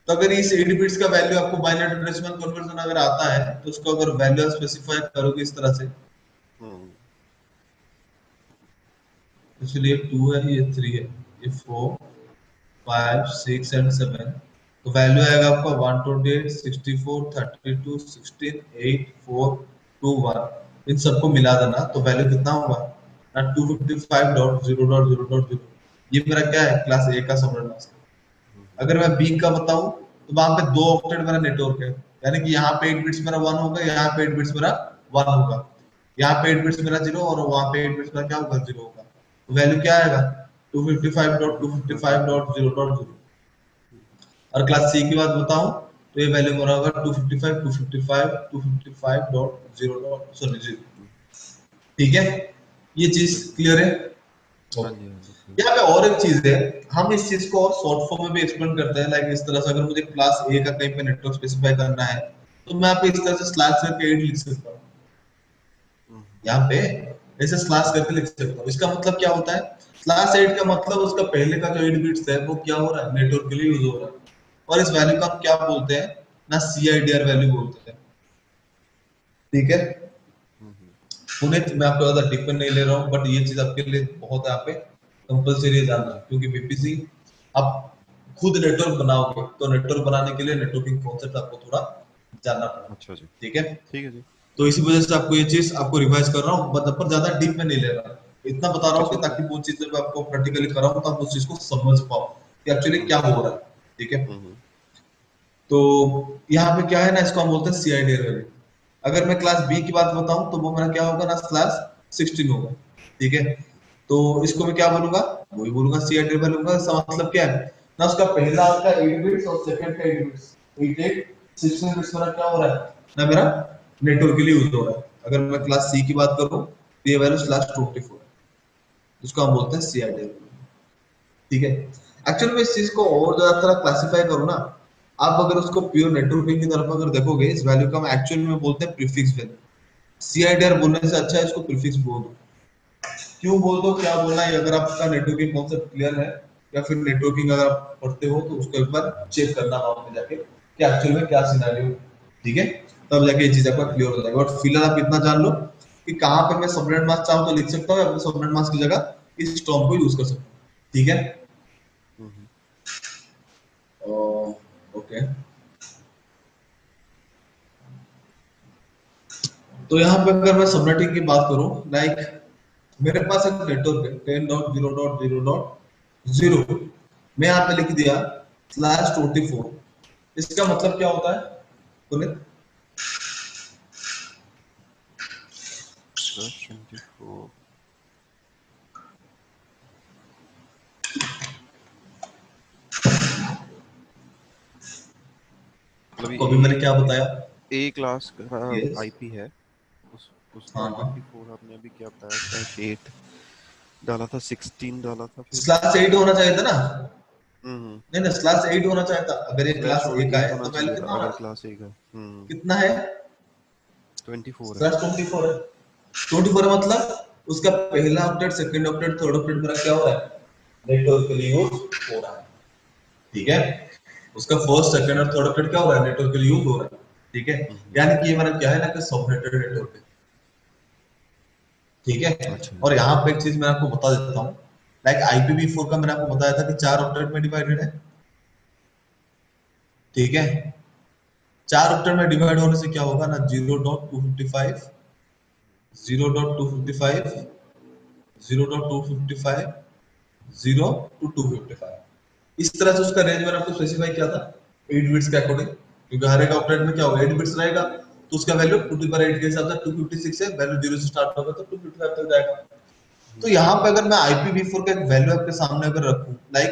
तो अगर इस 8 बिट्स का वैल्यू आपको बाइनरी डेसिमल कन्वर्जन अगर आता है तो उसको अगर वैल्यू स्पेसिफाई करोगे इस तरह से, हम्म। इसलिए 2 है, ये 3 है, ये 4 5 6 एंड 7, तो वैल्यू आएगा आपका 128 64 32 16 8 4 2 1। इन सबको मिला देना तो वैल्यू कितना होगा ना, 255.0.0.0। ये मेरा क्या है, क्लास ए का सबनेट मास्क। अगर मैं बी का बताऊं तो वहां पे दो ऑक्टेट मेरा नेटवर्क है, यानी कि यहाँ पे 8 बिट्स मेरा 1 होगा, यहाँ पे 8 बिट्स मेरा 1 होगा, यहाँ पे 8 बिट्स मेरा 0 और वहां पे 8 बिट्स मेरा क्या होगा, 0 होगा। तो वैल्यू क्या आएगा, two fifty five dot zero. 255.255.0.0। और क्लास सी की बात बताऊं तो ये वैल्यू मेरा होगा 255 255 255.0 सॉरी 0। ठीक है, ये चीज बिल्कुल। क्लियर है। हाँ ओके, जी, हाँ जी, हाँ यहाँ पे और एक चीज है, हम इस चीज को और शॉर्ट फॉर्म में भी एक्सप्लेन करते हैं, लाइक इस तरह से अगर मुझे क्लास ए का कहीं पे नेटवर्क स्पेसिफाई करना है तो मैं यहाँ पे इस तरह से स्लैश करके 8 लिख सकता हूँ। जी। यहाँ पे ऐसे स्लैश करके लिख सकता हूँ, इसका मतलब क्या होता है, स्लैश 8 का मतलब उसका पहले का जो 8 बिट्स है वो क्या हो रहा है, नेटवर्क के लिए यूज हो रहा है। और इस वैल्यू का हम क्या बोलते हैं ना, सीआईडीआर वैल्यू बोलते हैं। ठीक है, हम्म, पुनीत मैं आपको ज्यादा टिप्पणी नहीं ले रहा हूँ, बट ये चीज आपके लिए बहुत है यहाँ पे। कंपलसरी है जानना, जी। क्योंकि वीपीसी आप खुद नेटवर्क बनाओगे तो नेटवर्क बनाने के लिए नेटवर्किंग कॉन्सेप्ट आपको थोड़ा जानना पड़ेगा। अच्छा जी। ठीक है, ठीक है जी। तो इसी वजह से आपको ये चीज आपको रिवाइज कर रहा हूँ, मतलब पर ज्यादा डीप में नहीं ले रहा, इतना बता रहा हूँ अच्छा कि अच्छा। ताकि वो चीज जब आपको प्रैक्टिकली कराऊं तो आप उस चीज को समझ पाओ कि एक्चुअली क्या हम्म हो रहा है। ठीक है, हम्म तो यहाँ पे क्या है ना, इसको हम बोलते हैं सीआईडी एरर। अगर मैं क्लास बी की बात बताऊं तो वो मेरा क्या होगा ना, स्लैश 16 होगा। ठीक है, तो इसको मैं क्या बोलूंगा, वही बोलूंगा सीआईडी एरर बोलूंगा। इसका मतलब क्या है ना, उसका पहला का 8 बिट्स और सेकंड का 8 बिट्स, 8 8 16 बिट्स मेरा क्या हो रहा है ना, मेरा नेटवर्क के लिए यूज हो रहा है। अगर मैं क्लास सी की बात करूं तो ये वैल्यू स्लैश 24 है, जिसको हम बोलते हैं सीआईडी। ठीक है, एक्चुअली में इस चीज को और ज्यादा तरह क्लासिफाई करो ना, आप अगर उसको प्योर नेटवर्किंग की तरफ अगर देखोगे, इस वैल्यू को हम एक्चुअल में बोलते हैं प्रीफिक्स वैल्यू। सीआईडीआर बोलने से अच्छा है इसको प्रीफिक्स बोल दो। क्यों बोल दो, क्या बोलना है, अगर आपका नेटवर्किंग कॉन्सेप्ट क्लियर है या फिर नेटवर्किंग अगर आप पढ़ते हो तो उसको एक बार चेक करना वहां पे जाके कि एक्चुअल में क्या सिनेरियो। ठीक है, तब जाके ये चीज आपका क्लियर हो जाएगा। और फिलहाल आप इतना जान लो कि कहाँ पे मैं सबनेट मास्क चाहूँ तो लिख सकता हूँ, या फिर सबनेट मास्क की जगह इस टर्म को यूज कर सकता हूँ। ठीक है, हम्म। ओके, तो यहाँ पे अगर मैं सबनेटिंग की बात करूं, लाइक मेरे पास एक नेटवर्क है 10.0.0.0, मैं यहाँ पे लिख दिया /24। इसका मतलब क्या होता है पुनित? +24 मतलब आपको अभी मैंने क्या बताया? ए क्लास का यस, आईपी है। उस उसका हाँ हाँ, 24 आपने अभी क्या बताया, /8 डाला था, 16 डाला था फिर। /8 होना चाहिए था ना। हम्म। नहीं नहीं, /8 होना चाहिए था। अगर ये स्लैश क्लास और ए का 8 है होना तो वैल्यू चाहिए था कितना होना अगर चाहिए? क्लास ए का। कितना है? 24 है। /24 है। 24 मतलब उसका पहला update, second update, third update मेरा क्या हो रहा है, नेटवर्क के लिए यूज हो रहा है। ठीक है, उसका फर्स्ट सेकंड और थर्ड अपडेट क्या हो रहा है, नेटवर्क के लिए यूज हो रहा है। ठीक है, हम्म। यानी कि ये मेरा क्या है ना, कि सबनेटेड नेटवर्क है। ठीक है, अच्छा जी। और यहाँ पे एक चीज मैं आपको बता देता हूँ, लाइक IPv4 का मैंने आपको बताया था कि 4 ऑक्टेट में डिवाइडेड है। ठीक है, 4 ऑक्टेट में डिवाइड होने से क्या होगा ना, 0.255, 0.255, 0.255, 0 to 255, इस तरह से उसका रेंज मैंने आपको स्पेसिफाई किया था 8 बिट्स के अकॉर्डिंग, क्योंकि हर एक ऑक्टेट में क्या होगा, 8 बिट्स रहेगा, तो उसका वैल्यू 2 to 8 के हिसाब से 256 है, वैल्यू 0 से स्टार्ट होगा तो 255 तक जाएगा। तो यहाँ पे अगर मैं IPv4 का एक वैल्यू आपके सामने अगर रखूं, लाइक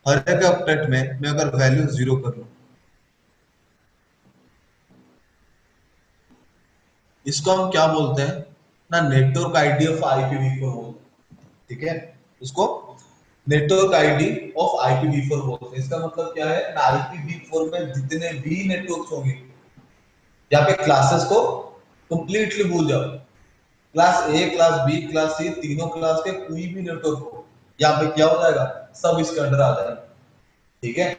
हर एक ऑक्टेट में मैं अगर वैल्यू 0 कर लूं, इसको हम क्या बोलते हैं ना, नेटवर्क आईडी ऑफ IPv4 बोलते हैं। ठीक है, उसको नेटवर्क आईडी ऑफ IPv4 बोलते हैं। इसका मतलब क्या है ना, IPv4 में जितने भी नेटवर्क होंगे, यहाँ पे क्लासेस को कंप्लीटली भूल जाओ। Class A, class B, class C, तीनों क्लास के कोई भी नेटवर्क हो, यहाँ पे क्या हो जाएगा, सब इसके अंडर आ जाएगा। ठीक है,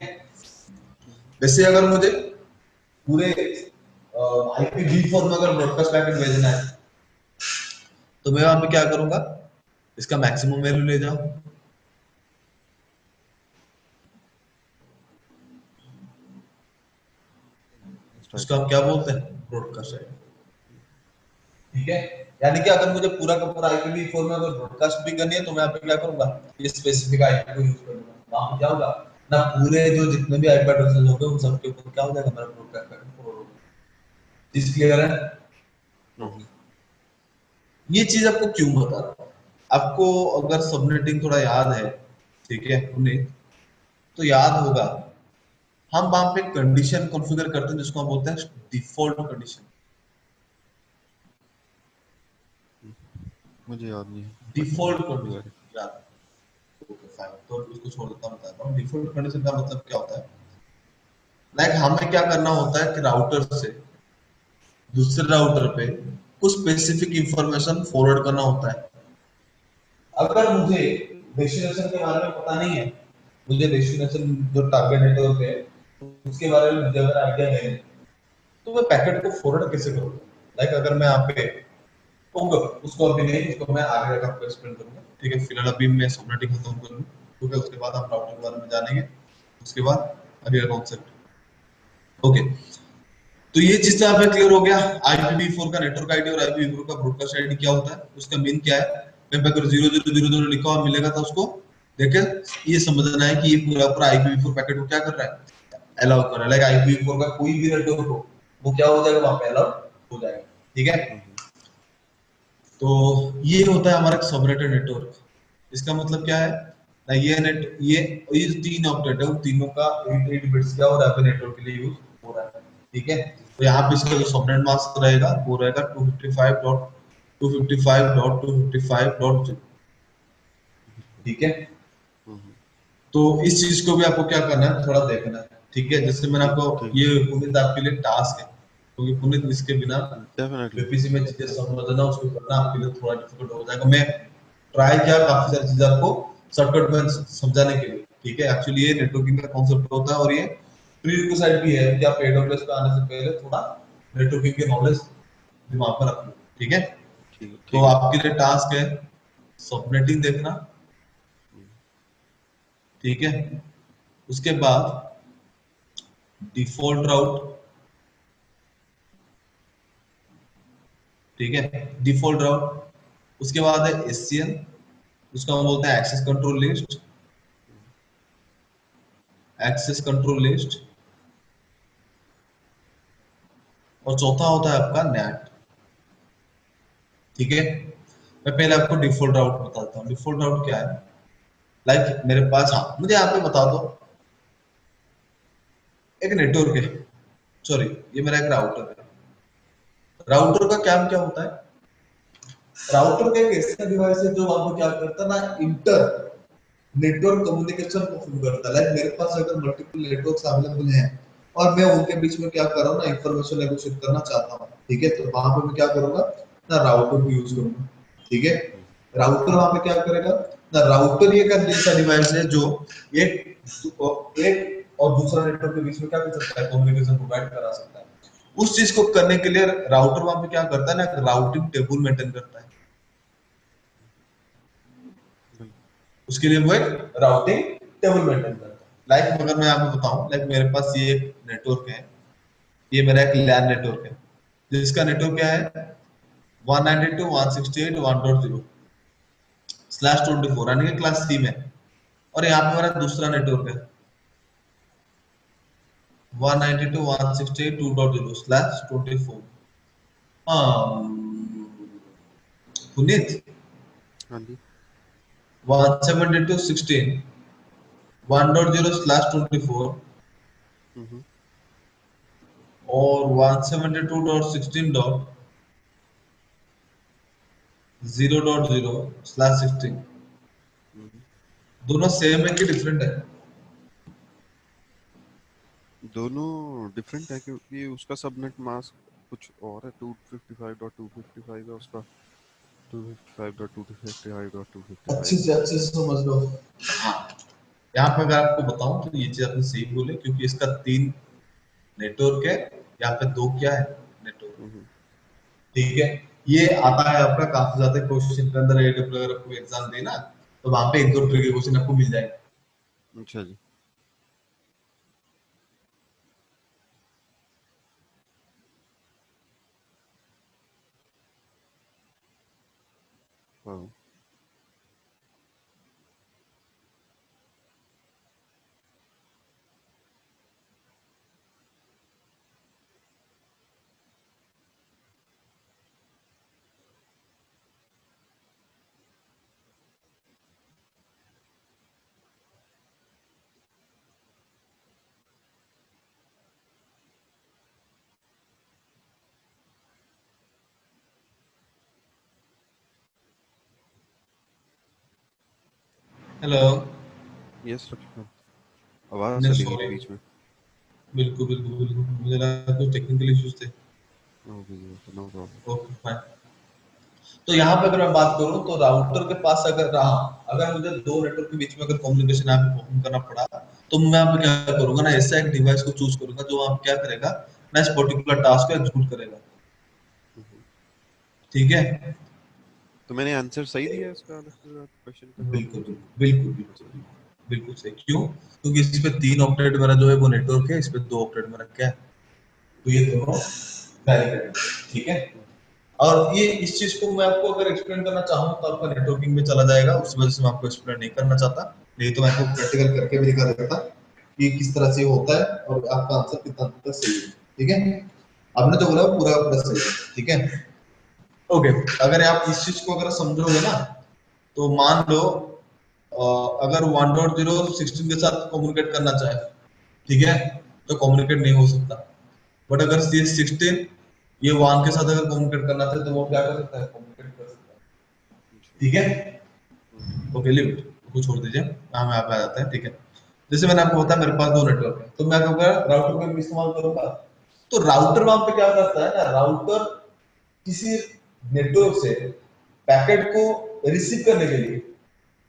वैसे अगर मुझे पूरे IPv4 में अगर ब्रॉडकास्ट पैकेट भेजना है तो मैं वहां पे क्या करूंगा, इसका मैक्सिमम वैल्यू ले जाओ, उसको हम क्या बोलते हैं, ब्रॉडकास्ट आईडी। ठीक है, यानी कि अगर मुझे पूरा का पूरा IPv4 में अगर ब्रॉडकास्ट भी करनी है तो मैं यहाँ पे क्या करूंगा, ये स्पेसिफिक आईपी को यूज करूंगा। वहां पे क्या होगा ना, पूरे जो जितने भी आईपी एड्रेसेस होंगे उन सबके ऊपर क्या हो जाएगा, मेरा ब्रॉडकास्ट पैकेट फॉरवर्ड होगा। चीज क्लियर है? हम्म। ये चीज आपको क्यों बता रहा हूँ, आपको अगर सबनेटिंग थोड़ा याद है, ठीक है पुनीत, तो याद होगा हम वहां पे कंडीशन कॉन्फ़िगर करते हैं जिसको हम बोलते हैं डिफॉल्ट कंडीशन। मुझे याद नहीं है, पता नहीं डिफॉल्ट इसके बारे कंडीशन याद, ओके फाइन, तो इसको छोड़ देता हूँ, बताता हूँ डिफॉल्ट कंडीशन का मतलब क्या होता है। लाइक हमें क्या करना होता है कि राउटर से दूसरे राउटर पे कुछ स्पेसिफिक इंफॉर्मेशन फॉरवर्ड करना होता है। अगर मुझे डेस्टिनेशन के बारे में पता नहीं है, मुझे डेस्टिनेशन जो टारगेट नेटवर्क है उसके बारे में मुझे अगर आइडिया नहीं है, तो मैं पैकेट को फॉरवर्ड कैसे करूँ? लाइक अगर मैं यहाँ पे होगा उसको अभी नहीं, उसको मैं आगे जाकर आपको एक्सप्लेन करूंगा, ठीक है। फिलहाल अभी मैं सबनेटिंग खत्म कर लूँ, ठीक है, उसके बाद हम राउटिंग के बारे में जानेंगे, उसके बाद अगला कॉन्सेप्ट। ओके, तो ये चीज तो यहाँ पे क्लियर हो गया। IPv4 का नेटवर्क आईडी और IPv4 का ब्रॉडकास्ट आईडी क्या होता है, उसका मीन क्या है। मैं अगर 0000 लिखा हुआ मिलेगा तो उसको देखे ये समझना है कि ये पूरा पूरा IPv4 पैकेट को क्या कर रहा है, अलाउ कर रहा है। लाइक IPv4 का कोई भी नेटवर्क हो वो क्या हो जाएगा, वहां पे अलाउ हो जाएगा, ठीक है। तो ये होता है हमारा सबनेटेड नेटवर्क। इसका मतलब क्या है ना, ये जो तीन ऑक्टेट है उन तीनों का 8 बिट्स का और एपी नेटवर्क के लिए यूज हो रहा है, ठीक है। तो यहाँ पे इसका जो सबनेट मास्क रहेगा वो रहेगा 255.255.255.0, ठीक है। तो इस चीज को भी आपको क्या करना है, थोड़ा देखना है, ठीक है। जैसे मैंने ठीक आपको ठीक ये पुनीत आपके लिए टास्क है, क्योंकि पुनीत इसके बिना डेफिनेटली। बीपीसी में चीजें समझना उसको करना आपके लिए थोड़ा डिफिकल्ट हो जाएगा। मैं ट्राई किया काफी सारी चीजें आपको शॉर्टकट में समझाने के लिए, ठीक है। एक्चुअली ये नेटवर्किंग का कॉन्सेप्ट होता है और ये प्री रिक्विजिट भी है कि आप एडब्ल्यूएस पे आने से पहले थोड़ा नेटवर्किंग की नॉलेज दिमाग में रख लो, ठीक है। तो ठीक है। आपके लिए टास्क है सबनेटिंग देखना, ठीक है। उसके बाद डिफॉल्ट राउट, ठीक है, डिफॉल्ट राउट। उसके बाद है एससीएल, उसका हम बोलते हैं access control list, access control list. और चौथा होता है आपका नैट, ठीक है। मैं पहले आपको डिफॉल्ट राउट बताता हूँ। डिफॉल्ट राउट क्या है, लाइक मेरे पास, हाँ मुझे यहाँ पे बता दो, एक नेटवर्क है, सॉरी ये मेरा एक राउटर है। राउटर का काम क्या होता है, राउटर का एक ऐसा डिवाइस है जो आपको क्या करता है ना, इंटर नेटवर्क कम्युनिकेशन को फुल करता है। लाइक मेरे पास अगर मल्टीपल नेटवर्क्स अवेलेबल हैं और मैं उनके बीच में क्या कर रहा हूँ ना, इंफॉर्मेशन नेगोशिएट करना चाहता हूँ, ठीक है। तो वहां पे मैं क्या करूंगा ना, राउटर को यूज करूंगा, ठीक है। राउटर वहां पे क्या करेगा ना, राउटर ये का ऐसा डिवाइस है जो एक और दूसरा नेटवर्क के बीच में क्या कर सकता है, कम्युनिकेशन प्रोवाइड करा सकता है। उस चीज को करने के लिए राउटर वहां पे क्या करता है ना, राउटिंग टेबल मेंटेन करता है। उसके लिए वो एक राउटिंग टेबल मेंटेन करता है। लाइक अगर मैं आपको बताऊं, लाइक मेरे पास ये एक नेटवर्क है, ये मेरा एक लैन नेटवर्क है, जिसका नेटवर्क क्या है 192.168.1.0/24 यानी कि क्लास सी में। और यहाँ पे मेरा दूसरा नेटवर्क है 192.168.2.0/24। हाँ पुनीत, हाँ जी। 172.16.1.0/24 हम्म और 172.16. 0.0/16 हम्म। दोनों सेम है कि डिफरेंट है। दोनों डिफरेंट है क्योंकि उसका सबनेट मास्क कुछ और है। 255.255 है उसका। 255.255.255। अच्छे से समझ लो। हाँ, यहाँ पे अगर आपको बताऊं तो ये चीज आपने सही बोले, क्योंकि इसका तीन नेटवर्क है, यहाँ पे दो क्या है नेटवर्क, हम्म। ठीक है। ये आता है आपका काफी ज्यादा क्वेश्चन के अंदर, AWS अगर आपको एग्जाम देना तो वहां पे एक दो ट्रिक क्वेश्चन आपको मिल जाएगा। अच्छा जी। हाँ। हेलो। यस रफीक, आवाज नहीं चली गई सॉरी, थी बीच में। बिल्कुल बिल्कुल बिल्कुल, मुझे लगा कुछ टेक्निकल इश्यूज थे। ओके जी, okay, no problem. Okay fine. तो यहाँ पे अगर मैं बात करूँ तो राउटर के पास अगर रहा, अगर मुझे दो नेटवर्क के बीच में अगर कम्युनिकेशन यहाँ पे परफॉर्म करना पड़ा, तो मैं यहाँ पे क्या करूंगा ना, ऐसा एक डिवाइस को चूज करूंगा जो आप क्या करेगा ना, इस पर्टिकुलर टास्क को एग्जीक्यूट करेगा। ठीक है, तो मैंने आंसर सही दिया है इसका क्वेश्चन का जवाब बिल्कुल मुझे? बिल्कुल अच्छा। बिल्कुल बिल्कुल सही। क्यों? क्योंकि इस पे 3 ऑक्टेट मेरा जो है वो नेटवर्क है, इस पे 2 ऑक्टेट मेरा क्या है, तो ये दोनों बैरिकेड, ठीक है। और ये इस चीज को मैं आपको अगर एक्सप्लेन करना चाहूँ तो आपका नेटवर्किंग में चला जाएगा, उस वजह से मैं आपको एक्सप्लेन नहीं करना चाहता, नहीं तो मैं आपको प्रैक्टिकल करके भी दिखा देता कि किस तरह से होता है और आपका आंसर कितना तक सही है, ठीक है। आपने जो बोला वो पूरा पूरा सही है, ठीक है। ओके, अगर आप इस चीज को अगर समझोगे ना, तो मान लो अगर 1.0 16 के साथ कम्युनिकेट करना चाहे, ठीक है, तो कम्युनिकेट नहीं हो सकता। बट अगर सी 16 ये 1 के साथ अगर कम्युनिकेट करना चाहे तो वो क्या कर सकता है, कम्युनिकेट कर सकता है, जी। ठीक है। हम्म। ओके, लिमिट को छोड़ दीजिए, हम यहाँ पे आ जाते हैं, ठीक है। जैसे मैंने आपको बताया मेरे पास 2 नेटवर्क है, तो मैं क्या करूंगा, राउटर का भी इस्तेमाल करूंगा। तो राउटर वहां पे क्या करता है ना, राउटर किसी नेटवर्क से पैकेट को रिसीव करने के लिए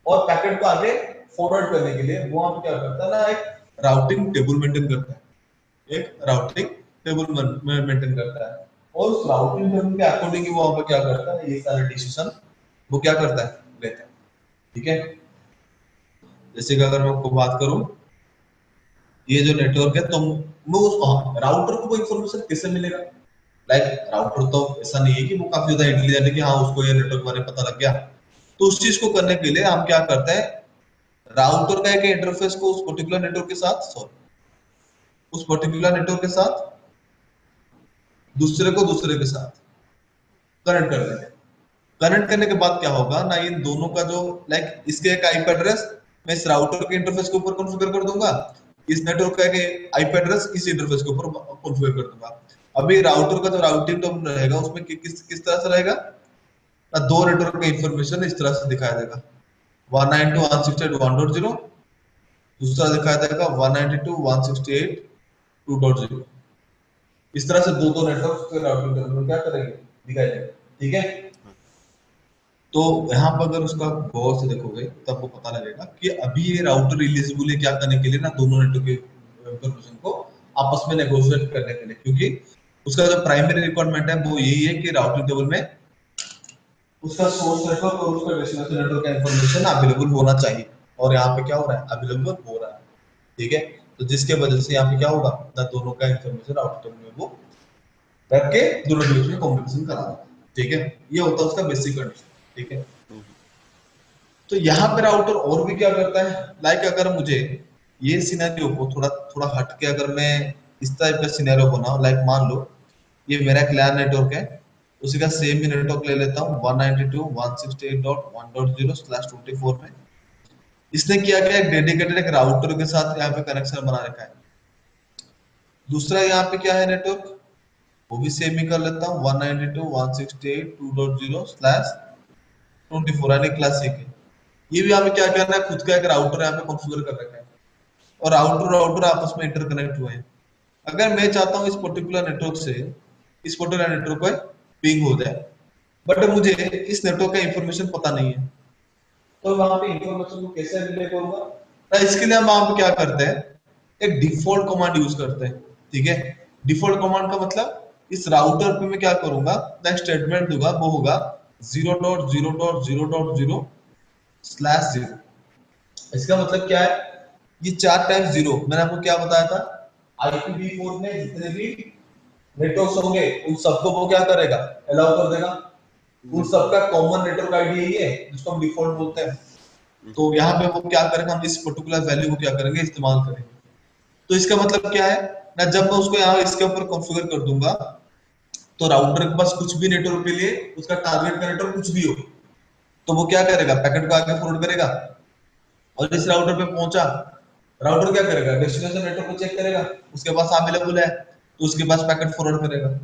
और पैकेट को आगे फॉरवर्ड करने के लिए वो वहां पे क्या करता है ना, एक राउटिंग टेबल मेंटेन करता है, एक राउटिंग टेबल मेंटेन करता है। और उस राउटिंग टेबल के अकॉर्डिंग वो वहां पे क्या करता है, ये सारे डिसीजन वो क्या करता है, लेता है, ठीक है। जैसे कि अगर मैं आपको बात करूं, ये जो नेटवर्क है, तो मैं उस राउटर को वो इन्फॉर्मेशन कैसे मिलेगा, लाइक राउटर तो ऐसा नहीं है कि वो काफी ज्यादा इंटेलिजेंट है कि हाँ उसको ये नेटवर्क बारे में पता लग गया। तो उस चीज को करने के लिए हम क्या करते हैं, राउटर का एक इंटरफेस को उस पर्टिकुलर नेटवर्क के साथ, सॉरी, उस पर्टिकुलर नेटवर्क के साथ दूसरे को दूसरे के साथ कनेक्ट कर देंगे। कनेक्ट करने के बाद क्या होगा ना, इन दोनों का जो, लाइक इसके एक आईपी एड्रेस मैं इस राउटर के इंटरफेस के ऊपर कॉन्फ़िगर कर दूंगा, इस नेटवर्क का एक आईपी एड्रेस इस इंटरफेस के ऊपर कॉन्फ़िगर कर दूंगा। अभी राउटर का जो राउटिंग टर्म रहेगा उसमें किस किस तरह से रहेगा ना, दो नेटवर्क का इंफॉर्मेशन इस तरह से दिखाया देगा, 192.168.1.0, दूसरा दिखाया देगा 192.168.2.0। इस तरह से दो दो नेटवर्क के राउटिंग टेबल में क्या करेंगे, दिखाई देगा, ठीक है। हाँ। तो यहाँ पर अगर उसका गौर से देखोगे तब वो पता लगेगा कि अभी ये राउटर इलिजिबल है क्या करने के लिए ना, दोनों नेटवर्क के इंफॉर्मेशन को आपस में नेगोशिएट करने के लिए, क्योंकि उसका जो प्राइमरी रिक्वायरमेंट है वो यही है कि राउटिंग टेबल में उसका सोर्स नेटवर्क और उसका डेस्टिनेशन नेटवर्क का इंफॉर्मेशन अवेलेबल होना चाहिए, और यहाँ पे क्या हो रहा है, अवेलेबल हो रहा है, ठीक है। तो जिसके वजह से यहाँ पे क्या होगा ना, दोनों का इंफॉर्मेशन राउटर टेबल में वो रख के दोनों के बीच में कम्युनिकेशन करा देता है, ठीक है। ये होता है उसका बेसिक कंडीशन, ठीक है। हम्म। तो यहाँ पे राउटर और भी क्या करता है, लाइक अगर मुझे ये सिनेरियो को थोड़ा थोड़ा हट के अगर मैं इस टाइप का सिनेरियो बनाऊं, लाइक मान लो ये मेरा एक लैन नेटवर्क है, उसी का सेम ही नेटवर्क ले लेता हूँ 192.168.1.0/24 में। इसने किया क्या, एक डेडिकेटेड एक राउटर के साथ यहाँ पे कनेक्शन बना रखा है। दूसरा यहाँ पे क्या है नेटवर्क, वो भी सेम ही कर लेता हूँ 192.168.2.0/24, यानी क्लासिक है। ये भी हमें क्या करना है, खुद का एक राउटर यहाँ पे कॉन्फ़िगर कर रखा है, और राउटर राउटर आपस में इंटरकनेक्ट हुए हैं। अगर मैं चाहता हूँ इस पर्टिकुलर नेटवर्क से इस पर्टिकुलर नेटवर्क पर पिंग हो जाए, बट मुझे इस नेटवर्क का इंफॉर्मेशन पता नहीं है, तो वहां पे इंफॉर्मेशन को कैसे रिले करूंगा ना, इसके लिए हम वहां पे क्या करते हैं, एक डिफॉल्ट कमांड यूज करते हैं, ठीक है। डिफॉल्ट कमांड का मतलब, इस राउटर पे मैं क्या करूंगा, नेक्स्ट स्टेटमेंट दूंगा, वो होगा 0.0.0.0/0। इसका मतलब क्या है, ये 4 टाइम्स 0, मैंने आपको क्या बताया था, IPv4 में जितने भी नेटवर्क्स होंगे उन सबको वो क्या करेगा, अलाउ कर देगा। उन जी। सबका कॉमन नेटवर्क आईडी यही है जिसको हम डिफॉल्ट बोलते हैं। तो यहाँ पे वो क्या करेंगे, हम इस पर्टिकुलर वैल्यू को क्या करेंगे, इस्तेमाल करेंगे। तो इसका मतलब क्या है ना, जब मैं उसको यहाँ इसके ऊपर कॉन्फ़िगर कर दूंगा, तो राउटर के पास कुछ भी नेटवर्क के लिए उसका टारगेट का नेटवर्क कुछ भी हो, तो वो क्या करेगा, पैकेट को आगे फॉरवर्ड करेगा, और इस राउटर पे पहुंचा, राउटर क्या करेगा, डेस्टिनेशन नेटवर्क को चेक करेगा, उसके पास अवेलेबल है तो उसके पास पैकेट फॉरवर्ड करेगा।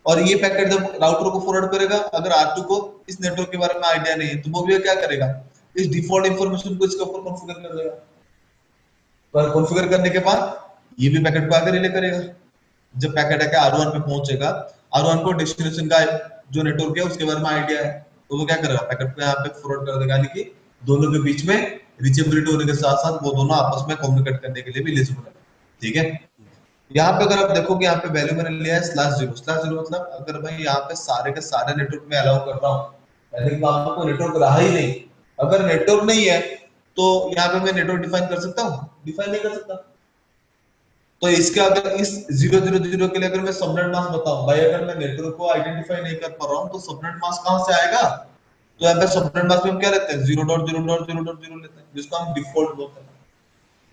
और ये पैकेट जब राउटर को फॉरवर्ड करेगा, अगर R2 को इस नेटवर्क के बारे में आइडिया नहीं है, तो वो भी क्या करेगा, इस डिफॉल्ट इंफॉर्मेशन को इसके ऊपर कॉन्फ़िगर कर देगा। पर कॉन्फ़िगर करने के बाद ये भी पैकेट को आगे रिले करेगा। जब पैकेट आके R1 पे पहुंचेगा, R1 को डेस्टिनेशन का जो नेटवर्क है उसके बारे में आइडिया है, तो वो क्या करेगा, पैकेट को यहाँ पे फॉरवर्ड कर देगा, यानी कि दोनों के बीच में रीचेबिलिटी होने के साथ साथ वो दोनों आपस में कम्युनिकेट करने के लिए भी एलिजिबल है, ठीक है। यहाँ पे अगर आप देखोगे, यहाँ पे वैल्यू मैंने लिया है /0। /0 मतलब अगर भाई यहाँ पे सारे के सारे नेटवर्क में अलाउ कर रहा हूँ, यानी कि वहां पे कोई नेटवर्क रहा ही नहीं। अगर नेटवर्क नहीं है तो यहाँ पे मैं नेटवर्क डिफाइन कर सकता हूँ? डिफाइन नहीं कर सकता। तो इसके अगर इस 000 के लिए अगर मैं सबनेट मास्क बताऊं भाई, अगर मैं नेटवर्क को आइडेंटिफाई नहीं कर पा रहा हूँ तो सबनेट मास्क कहां से आएगा? तो यहाँ पे सबनेट मास्क में हम क्या लेते हैं? 0.0.0.0 लेते हैं, जिसको हम डिफॉल्ट बोलते हैं।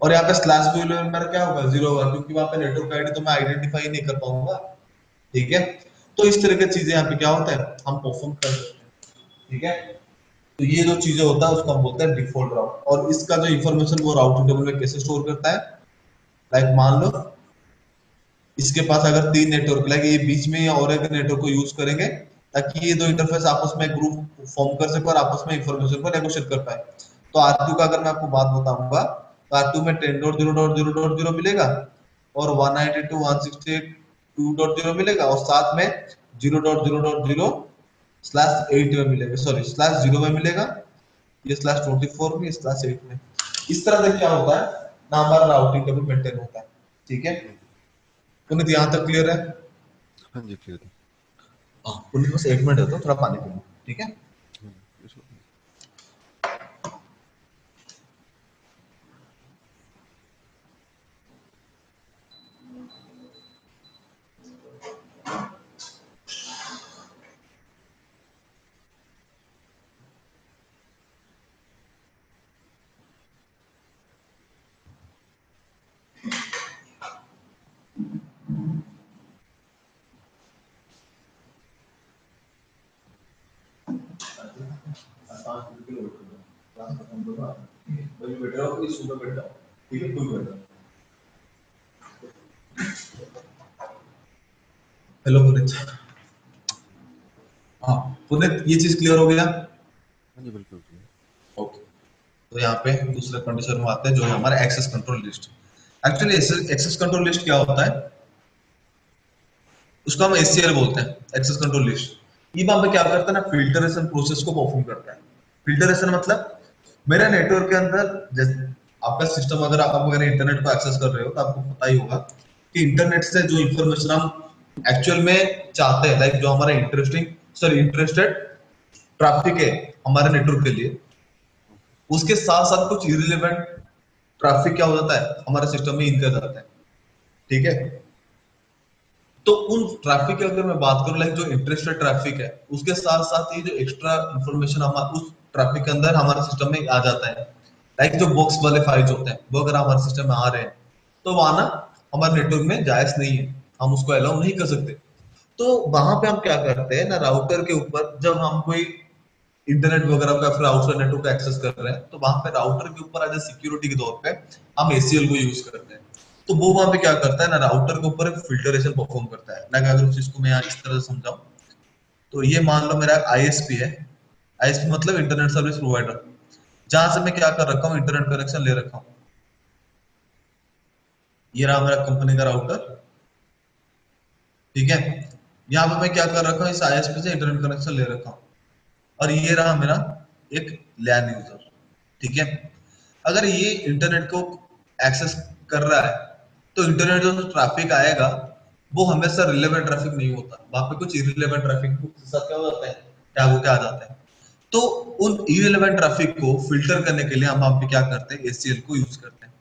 और यहाँ पे स्लैश भी मेरा क्या होगा? 0 होगा, क्योंकि वहां पे नेटवर्क आईडी तो मैं आइडेंटिफाई नहीं कर पाऊंगा। ठीक है। तो इस तरह की चीजें यहाँ पे क्या होता है, हम परफॉर्म कर सकते हैं। ठीक है। तो ये जो चीजें होता है उसको हम बोलते हैं डिफॉल्ट राउट। और इसका जो इन्फॉर्मेशन वो राउटिंग टेबल में कैसे स्टोर करता है, लाइक मान लो इसके पास अगर 3 नेटवर्क, लाइक ये बीच में और एक नेटवर्क को यूज करेंगे ताकि ये दो इंटरफेस आपस में ग्रुप फॉर्म कर सके और आपस में इंफॉर्मेशन को नेगोशिएट कर पाए। तो R2 का अगर मैं आपको बात बताऊंगा तो R2 में 10.0.0.0 मिलेगा और 192.168.2.0 मिलेगा और साथ में 0.0.0 /8 में मिलेगा, सॉरी /0 में मिलेगा, ये /24 में, /8 में। इस तरह से क्या होता है ना, हमारा राउटिंग टेबल मेंटेन होता है। ठीक है। हाँ जी। पुनीत यहाँ तक क्लियर है? हाँ जी, क्लियर है। हाँ, पुनीत बस 1 मिनट है तो थोड़ा पानी पी लो। ठीक है। हाँ जी, इसको- हेलो पुनीत। हाँ पुनीत, ये चीज क्लियर हो गया? हाँ जी, बिल्कुल क्लियर। ओके। तो यहाँ पे दूसरे कंडीशन में आते हैं जो है हमारा access control list. Actually access control list क्या होता है, उसको हम एसीएल बोलते हैं, एक्सेस कंट्रोल लिस्ट। ये वहां पे क्या करता है ना, फिल्टरेशन प्रोसेस को परफॉर्म करता है। फिल्टरेशन मतलब मेरे नेटवर्क के अंदर जैसे आपका सिस्टम, अगर आप अगर इंटरनेट को एक्सेस कर रहे हो तो आपको पता ही होगा कि इंटरनेट से जो इंफॉर्मेशन हम एक्चुअल में चाहते हैं, लाइक जो हमारा इंटरेस्टेड ट्रैफिक है हमारे नेटवर्क के लिए, उसके साथ साथ कुछ इरिलेवेंट ट्रैफिक क्या हो जाता है हमारे सिस्टम में इन कर जाता है। ठीक है। तो उन ट्रैफिक की अगर मैं बात करूं, लाइक जो इंटरेस्टेड ट्रैफिक है उसके साथ साथ ये जो एक्स्ट्रा इंफॉर्मेशन हमारे उस ट्रैफिक के अंदर हमारे सिस्टम में आ जाता है, लाइक जो बॉक्स वाले फाइल्स होते हैं वो अगर हमारे सिस्टम में आ रहे हैं तो वहां ना हमारे नेटवर्क में जायज नहीं है, हम उसको अलाउ नहीं कर सकते। तो वहां पे हम क्या करते हैं ना, राउटर के ऊपर जब हम कोई इंटरनेट वगैरह का फिर आउटसाइड नेटवर्क का एक्सेस कर रहे हैं तो वहां पे राउटर के ऊपर एज ए सिक्योरिटी के तौर पे हम एसीएल को यूज करते हैं। तो वो वहां पे क्या करता है ना, राउटर के ऊपर एक फिल्टरेशन परफॉर्म करता है ना। अगर उस चीज को मैं यहाँ इस तरह से समझाऊं तो ये मान लो मेरा आईएसपी है। आईएसपी मतलब इंटरनेट सर्विस प्रोवाइडर, जहां से मैं क्या कर रखा हूँ, इंटरनेट कनेक्शन ले रखा हूँ। ये रहा मेरा कंपनी का राउटर। ठीक है। यहाँ पे मैं क्या कर रखा हूँ, इस आईएसपी से इंटरनेट कनेक्शन ले रखा हूँ और ये रहा मेरा एक लैन यूजर। ठीक है। अगर ये इंटरनेट को एक्सेस कर रहा है तो इंटरनेट जो ट्रैफिक आएगा वो हमेशा रिलेवेंट ट्रैफिक नहीं होता, वहां पे कुछ इरिलेवेंट ट्रैफिक के साथ क्या हो जाता है, टैग होके आ जाता है। तो उन इरिलेवेंट ट्रैफिक को फिल्टर करने के लिए हम वहां पे क्या करते हैं, एसीएल को यूज करते हैं।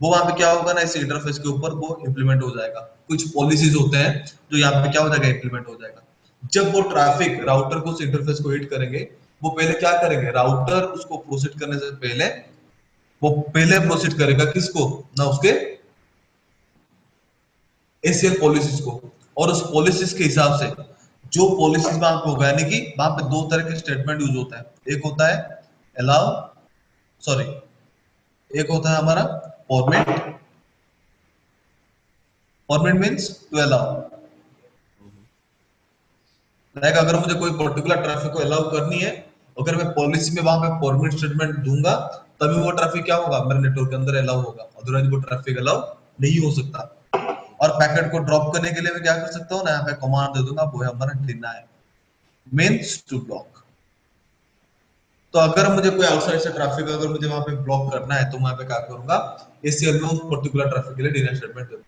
वो वहां पे क्या होगा ना, इस इंटरफेस के ऊपर वो इम्प्लीमेंट हो जाएगा। कुछ पॉलिसीज होते हैं जो यहाँ पे क्या हो जाएगा, इम्प्लीमेंट हो जाएगा। जब वो ट्रैफिक राउटर को उस इंटरफेस को हिट करेंगे, वो पहले क्या करेंगे, राउटर उसको प्रोसीड करने से पहले वो पहले प्रोसीड करेगा किसको ना, उसके एसीएल पॉलिसीज को। और उस पॉलिसीज के हिसाब से जो पॉलिसीज वहां पे होगा, यानी कि वहां पे दो तरह के स्टेटमेंट यूज होता है। एक होता है अलाउ, सॉरी, एक होता है हमारा format. Format means to allow, hmm, like अगर मुझे कोई पर्टिकुलर ट्रैफिक को अलाउ करनी है, अगर मैं पॉलिसी में वहां पे फॉर्मेट स्टेटमेंट दूंगा तभी वो ट्रैफिक क्या होगा, मेरे नेटवर्क के अंदर अलाउ होगा, अदरवाइज वो ट्रैफिक अलाउ नहीं हो सकता। और पैकेट को ड्रॉप करने के लिए मैं क्या कर सकता हूँ ना, यहाँ पे कमांड दे दूंगा, वो है हमारा डिनाई, मीन्स टू ब्लॉक। तो अगर मुझे कोई आउटसाइड से ट्रैफिक अगर मुझे वहां पे ब्लॉक करना है तो मैं पे क्या करूंगा, एसीएल में उस पर्टिकुलर ट्रैफिक के लिए डिनाई स्टेटमेंट दूंगा।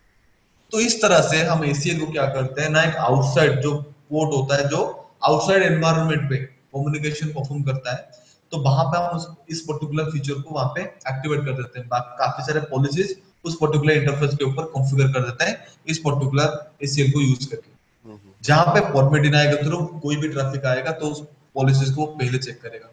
तो इस तरह से हम एसीएल को क्या करते हैं ना, एक आउटसाइड जो पोर्ट होता है जो आउटसाइड एनवायरनमेंट पे कम्युनिकेशन परफॉर्म करता है, तो वहां पे हम इस पर्टिकुलर फीचर को वहां पे एक्टिवेट कर देते हैं। काफी सारे पॉलिसीज उस पर्टिकुलर इंटरफेस के ऊपर कॉन्फ़िगर कर देते हैं इस पर्टिकुलर एसीएल को यूज करके। हम्म। जहां पे फॉर्मेट डिनाई के थ्रू कोई भी ट्रैफिक आएगा तो उस पॉलिसीज को वो पहले चेक करेगा।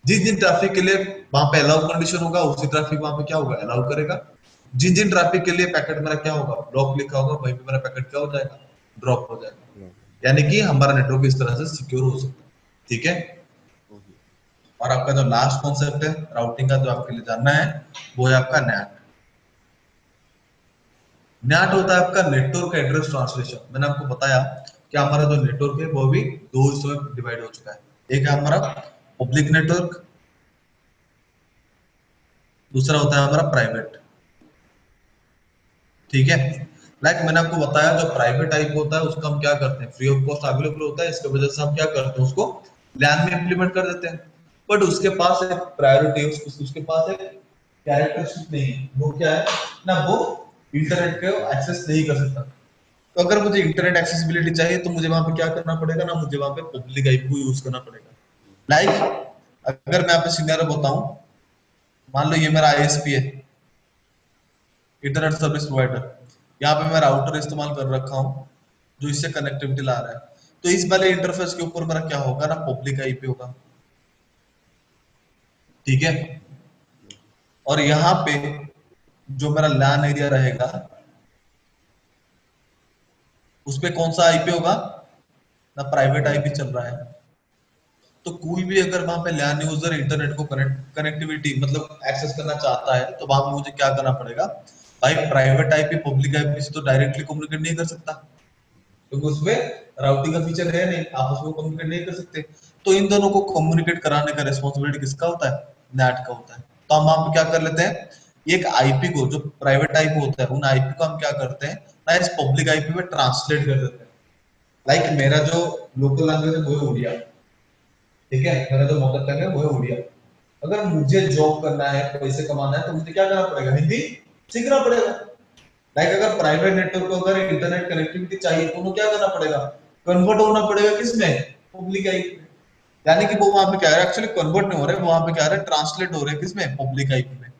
जिस दिन ट्रैफिक के लिए वहां पे अलाउ कंडीशन होगा, उसी ट्रैफिक वहां पे क्या होगा, अलाउ करेगा। जिन जिन ट्रैफिक के लिए पैकेट मेरा क्या होगा, ब्लॉक लिखा होगा, वहीं पे मेरा पैकेट क्या हो जाएगा, ड्रॉप हो जाएगा। हम्म। यानी कि हमारा नेटवर्क इस तरह से सिक्योर हो सकता है। ठीक है। हम्म। और आपका जो लास्ट कॉन्सेप्ट है राउटिंग का, जो आपके लिए जानना है, वो है आपका नैट। नैट होता है आपका नेटवर्क एड्रेस ट्रांसलेशन। मैंने आपको बताया कि हमारा जो नेटवर्क है वो भी दो हिस्सों में डिवाइड हो चुका है। एक है हमारा पब्लिक नेटवर्क, दूसरा होता है हमारा प्राइवेट। ठीक है। मैंने आपको बताया जो प्राइवेट आईपी होता है उसका हम क्या करते हैं, फ्री ऑफ कॉस्ट अवेलेबल होता है, इसकी वजह से हम क्या करते हैं, उसको लैन में इंप्लीमेंट कर देते हैं। बट उसके पास एक प्रायोरिटी, उसके पास एक कैरेक्टरिस्टिक नहीं है। वो क्या है ना, वो इंटरनेट को एक्सेस नहीं कर सकता। तो अगर मुझे इंटरनेट एक्सेसिबिलिटी चाहिए तो मुझे वहां पे क्या करना पड़ेगा ना, मुझे वहां पे पब्लिक आईपी को यूज करना पड़ेगा। अगर मैं आपको सिनेरियो बताऊं, मान लो ये मेरा आईएसपी है, इंटरनेट सर्विस प्रोवाइडर। यहाँ पे मैं राउटर इस्तेमाल कर रखा हूँ जो इससे कनेक्टिविटी ला रहा है। तो इस वाले इंटरफेस के ऊपर मेरा क्या होगा ना, पब्लिक आईपी होगा। ठीक है। और यहाँ पे जो मेरा लैन एरिया रहेगा उस पे कौन सा आईपी होगा ना, प्राइवेट आईपी चल रहा है। तो कोई भी अगर वहां पे लैन यूजर इंटरनेट को कनेक्टिविटी मतलब एक्सेस करना चाहता है तो वहां पे मुझे क्या करना पड़ेगा, भाई प्राइवेट आईपी पब्लिक आईपी से तो डायरेक्टली कम्युनिकेट नहीं कर सकता, क्योंकि उसमें राउटिंग का फीचर है नहीं, आप उसको कम्युनिकेट नहीं कर सकते। तो इन दोनों को कम्युनिकेट कराने का रिस्पॉन्सिबिलिटी किसका होता है, नेट का होता है। तो हम वहां पे क्या कर लेते हैं, एक आईपी को, जो प्राइवेट आईपी होता है, उन आईपी को हम क्या करते हैं ना, इस पब्लिक आईपी में ट्रांसलेट कर देते हैं। मेरा जो लोकल लैंग्वेज है वो है उड़िया। ठीक है, मेरा जो मदर टंग है वो है उड़िया। अगर मुझे जॉब करना है, पैसे कमाना है, तो मुझे क्या करना पड़ेगा, हिंदी सीखना पड़ेगा। अगर प्राइवेट नेटवर्क को अगर इंटरनेट कनेक्टिविटी चाहिए तो उन्हें क्या करना पड़ेगा, कन्वर्ट होना पड़ेगा किसमें, पब्लिक आईपी में। यानी कि वो वहां पे क्या है, एक्चुअली कन्वर्ट नहीं हो रहे, वहां पे क्या है, ट्रांसलेट हो रहे हैं किसमें, पब्लिक आईपी में।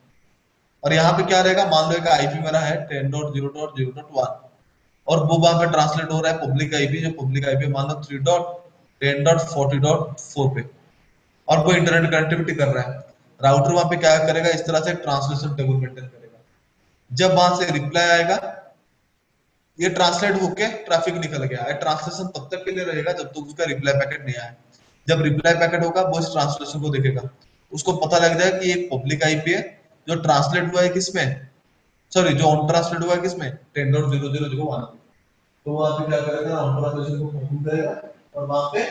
और यहाँ पे क्या रहेगा, मान लो एक आईपी मेरा है 10.0.0.1, और वो वहां पे ट्रांसलेट हो रहा है पब्लिक आईपी, जो पब्लिक आईपी मान लो 3.10.40.4 पे, और वो इंटरनेट कनेक्टिविटी कर रहा है। राउटर वहां पे क्या करेगा, इस तरह से ट्रांसलेशन टेबल मेंटेन करेगा। जब वहां से रिप्लाई आएगा, ये ट्रांसलेट होके ट्रैफिक निकल गया है, ट्रांसलेशन तब तक के लिए रहेगा जब तक उसका रिप्लाई पैकेट नहीं आए। जब रिप्लाई पैकेट होगा वो इस ट्रांसलेशन को देखेगा, उसको पता लग जाए कि एक पब्लिक आईपी है जो ट्रांसलेट हुआ है किसमें, सॉरी जो ऑन ट्रांसलेट हुआ है किसमें, 10.0.0.1। तो वहां पे क्या करेगा, ऑन ट्रांसलेशन को परफॉर्म करेगा और वहां पे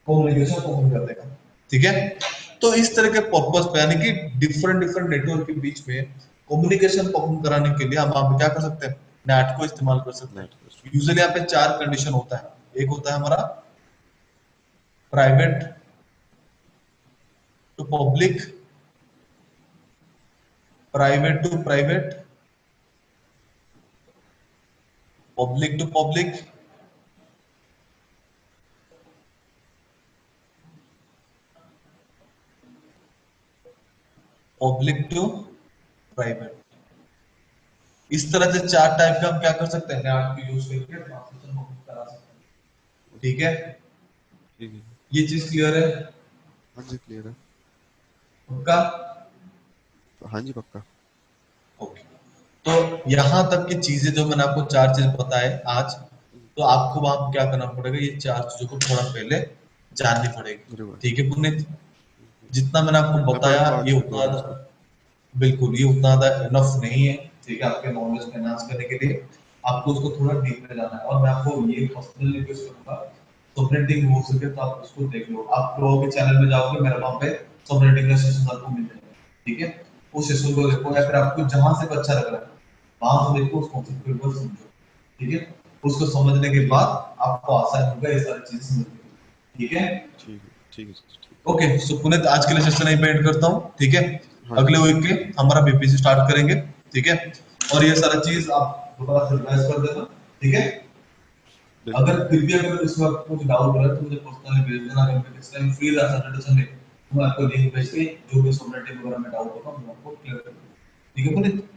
कम्युनिकेशन परफॉर्म कर देगा। ठीक है। तो इस तरह के पर्पस पे, यानी कि डिफरेंट डिफरेंट नेटवर्क के बीच में कम्युनिकेशन परफॉर्म कराने के लिए हम वहां पे क्या कर सकते हैं, नेट को इस्तेमाल कर सकते नेट हैं। यूजुअली यहाँ पे चार कंडीशन होता है। एक होता है हमारा private to public, private to private, public to public, public to private. इस तरह से चार टाइप का हम क्या कर सकते हैं, नेट को यूज करके ट्रांसलेशन परफॉर्म करा सकते हैं। ठीक है। ठीक है। ये चीज क्लियर है हाँ जी क्लियर है। उनका। हाँ जी पक्का। ओके। तो यहाँ तक की चीजें जो मैंने आपको चार चीज बताए आज, तो आपको वहां पे क्या करना पड़ेगा, ये चार चीजों को थोड़ा पहले जाननी पड़ेगी। रिवाइज। ठीक है पुनीत, जितना मैंने आपको मैं पढ़ बताया तो आ ये चुका उतना, हूँ इसको। बिल्कुल ये उतना ज्यादा इनफ नहीं है। ठीक है, आपके नॉलेज को एनहांस करने के लिए आपको उसको थोड़ा डीप में जाना है। और मैं आपको ये पर्सनली रिक्वेस्ट करूंगा, सबनेटिंग हो सके तो आप उसको देख लो। आप लोगों के चैनल में जाओगे, मेरे वहां पे सबनेटिंग का सेशन आपको मिल जाएगा। ठीक है, उस सेशन को देखो, या फिर आपको जहां से भी अच्छा लग रहा है वहां से देखो, उस कॉन्सेप्ट के ऊपर समझो। ठीक है, उसको समझने के ठीक है। बाद आपको आसान होगा ये सारी चीजें समझने। ठीक है। ठीक है। ठीक है सर, ठीक। ओके, सो पुनीत आज के लिए सेशन यहीं पे एंड करता हूँ। ठीक है, हाँ जी अगले हाँ जी। वीक के हमारा बीपीसी स्टार्ट करेंगे। ठीक है, और ये सारा चीज आप दोबारा रिवाइज कर देना, ठीक है। बिल्कुल। अगर फिर भी अगर इस वक्त कुछ डाउट है तो मुझे पर्सनली भेज देना, अगर मैं किस टाइम फ्री रहा सैटरडे संडे तो मैं आपको लिंक भेज के जो भी सबनेटिव वगैरह में डाउट होगा मैं आपको क्लियर कर दूंगा, ठीक है Puneet.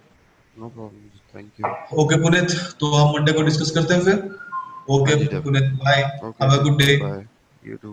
No problem, thank you. Okay Puneet, तो हम मंडे को डिस्कस करते हैं फिर। हाँ okay ji Puneet, bye, definitely. Okay have a जी, good day. Bye. You to.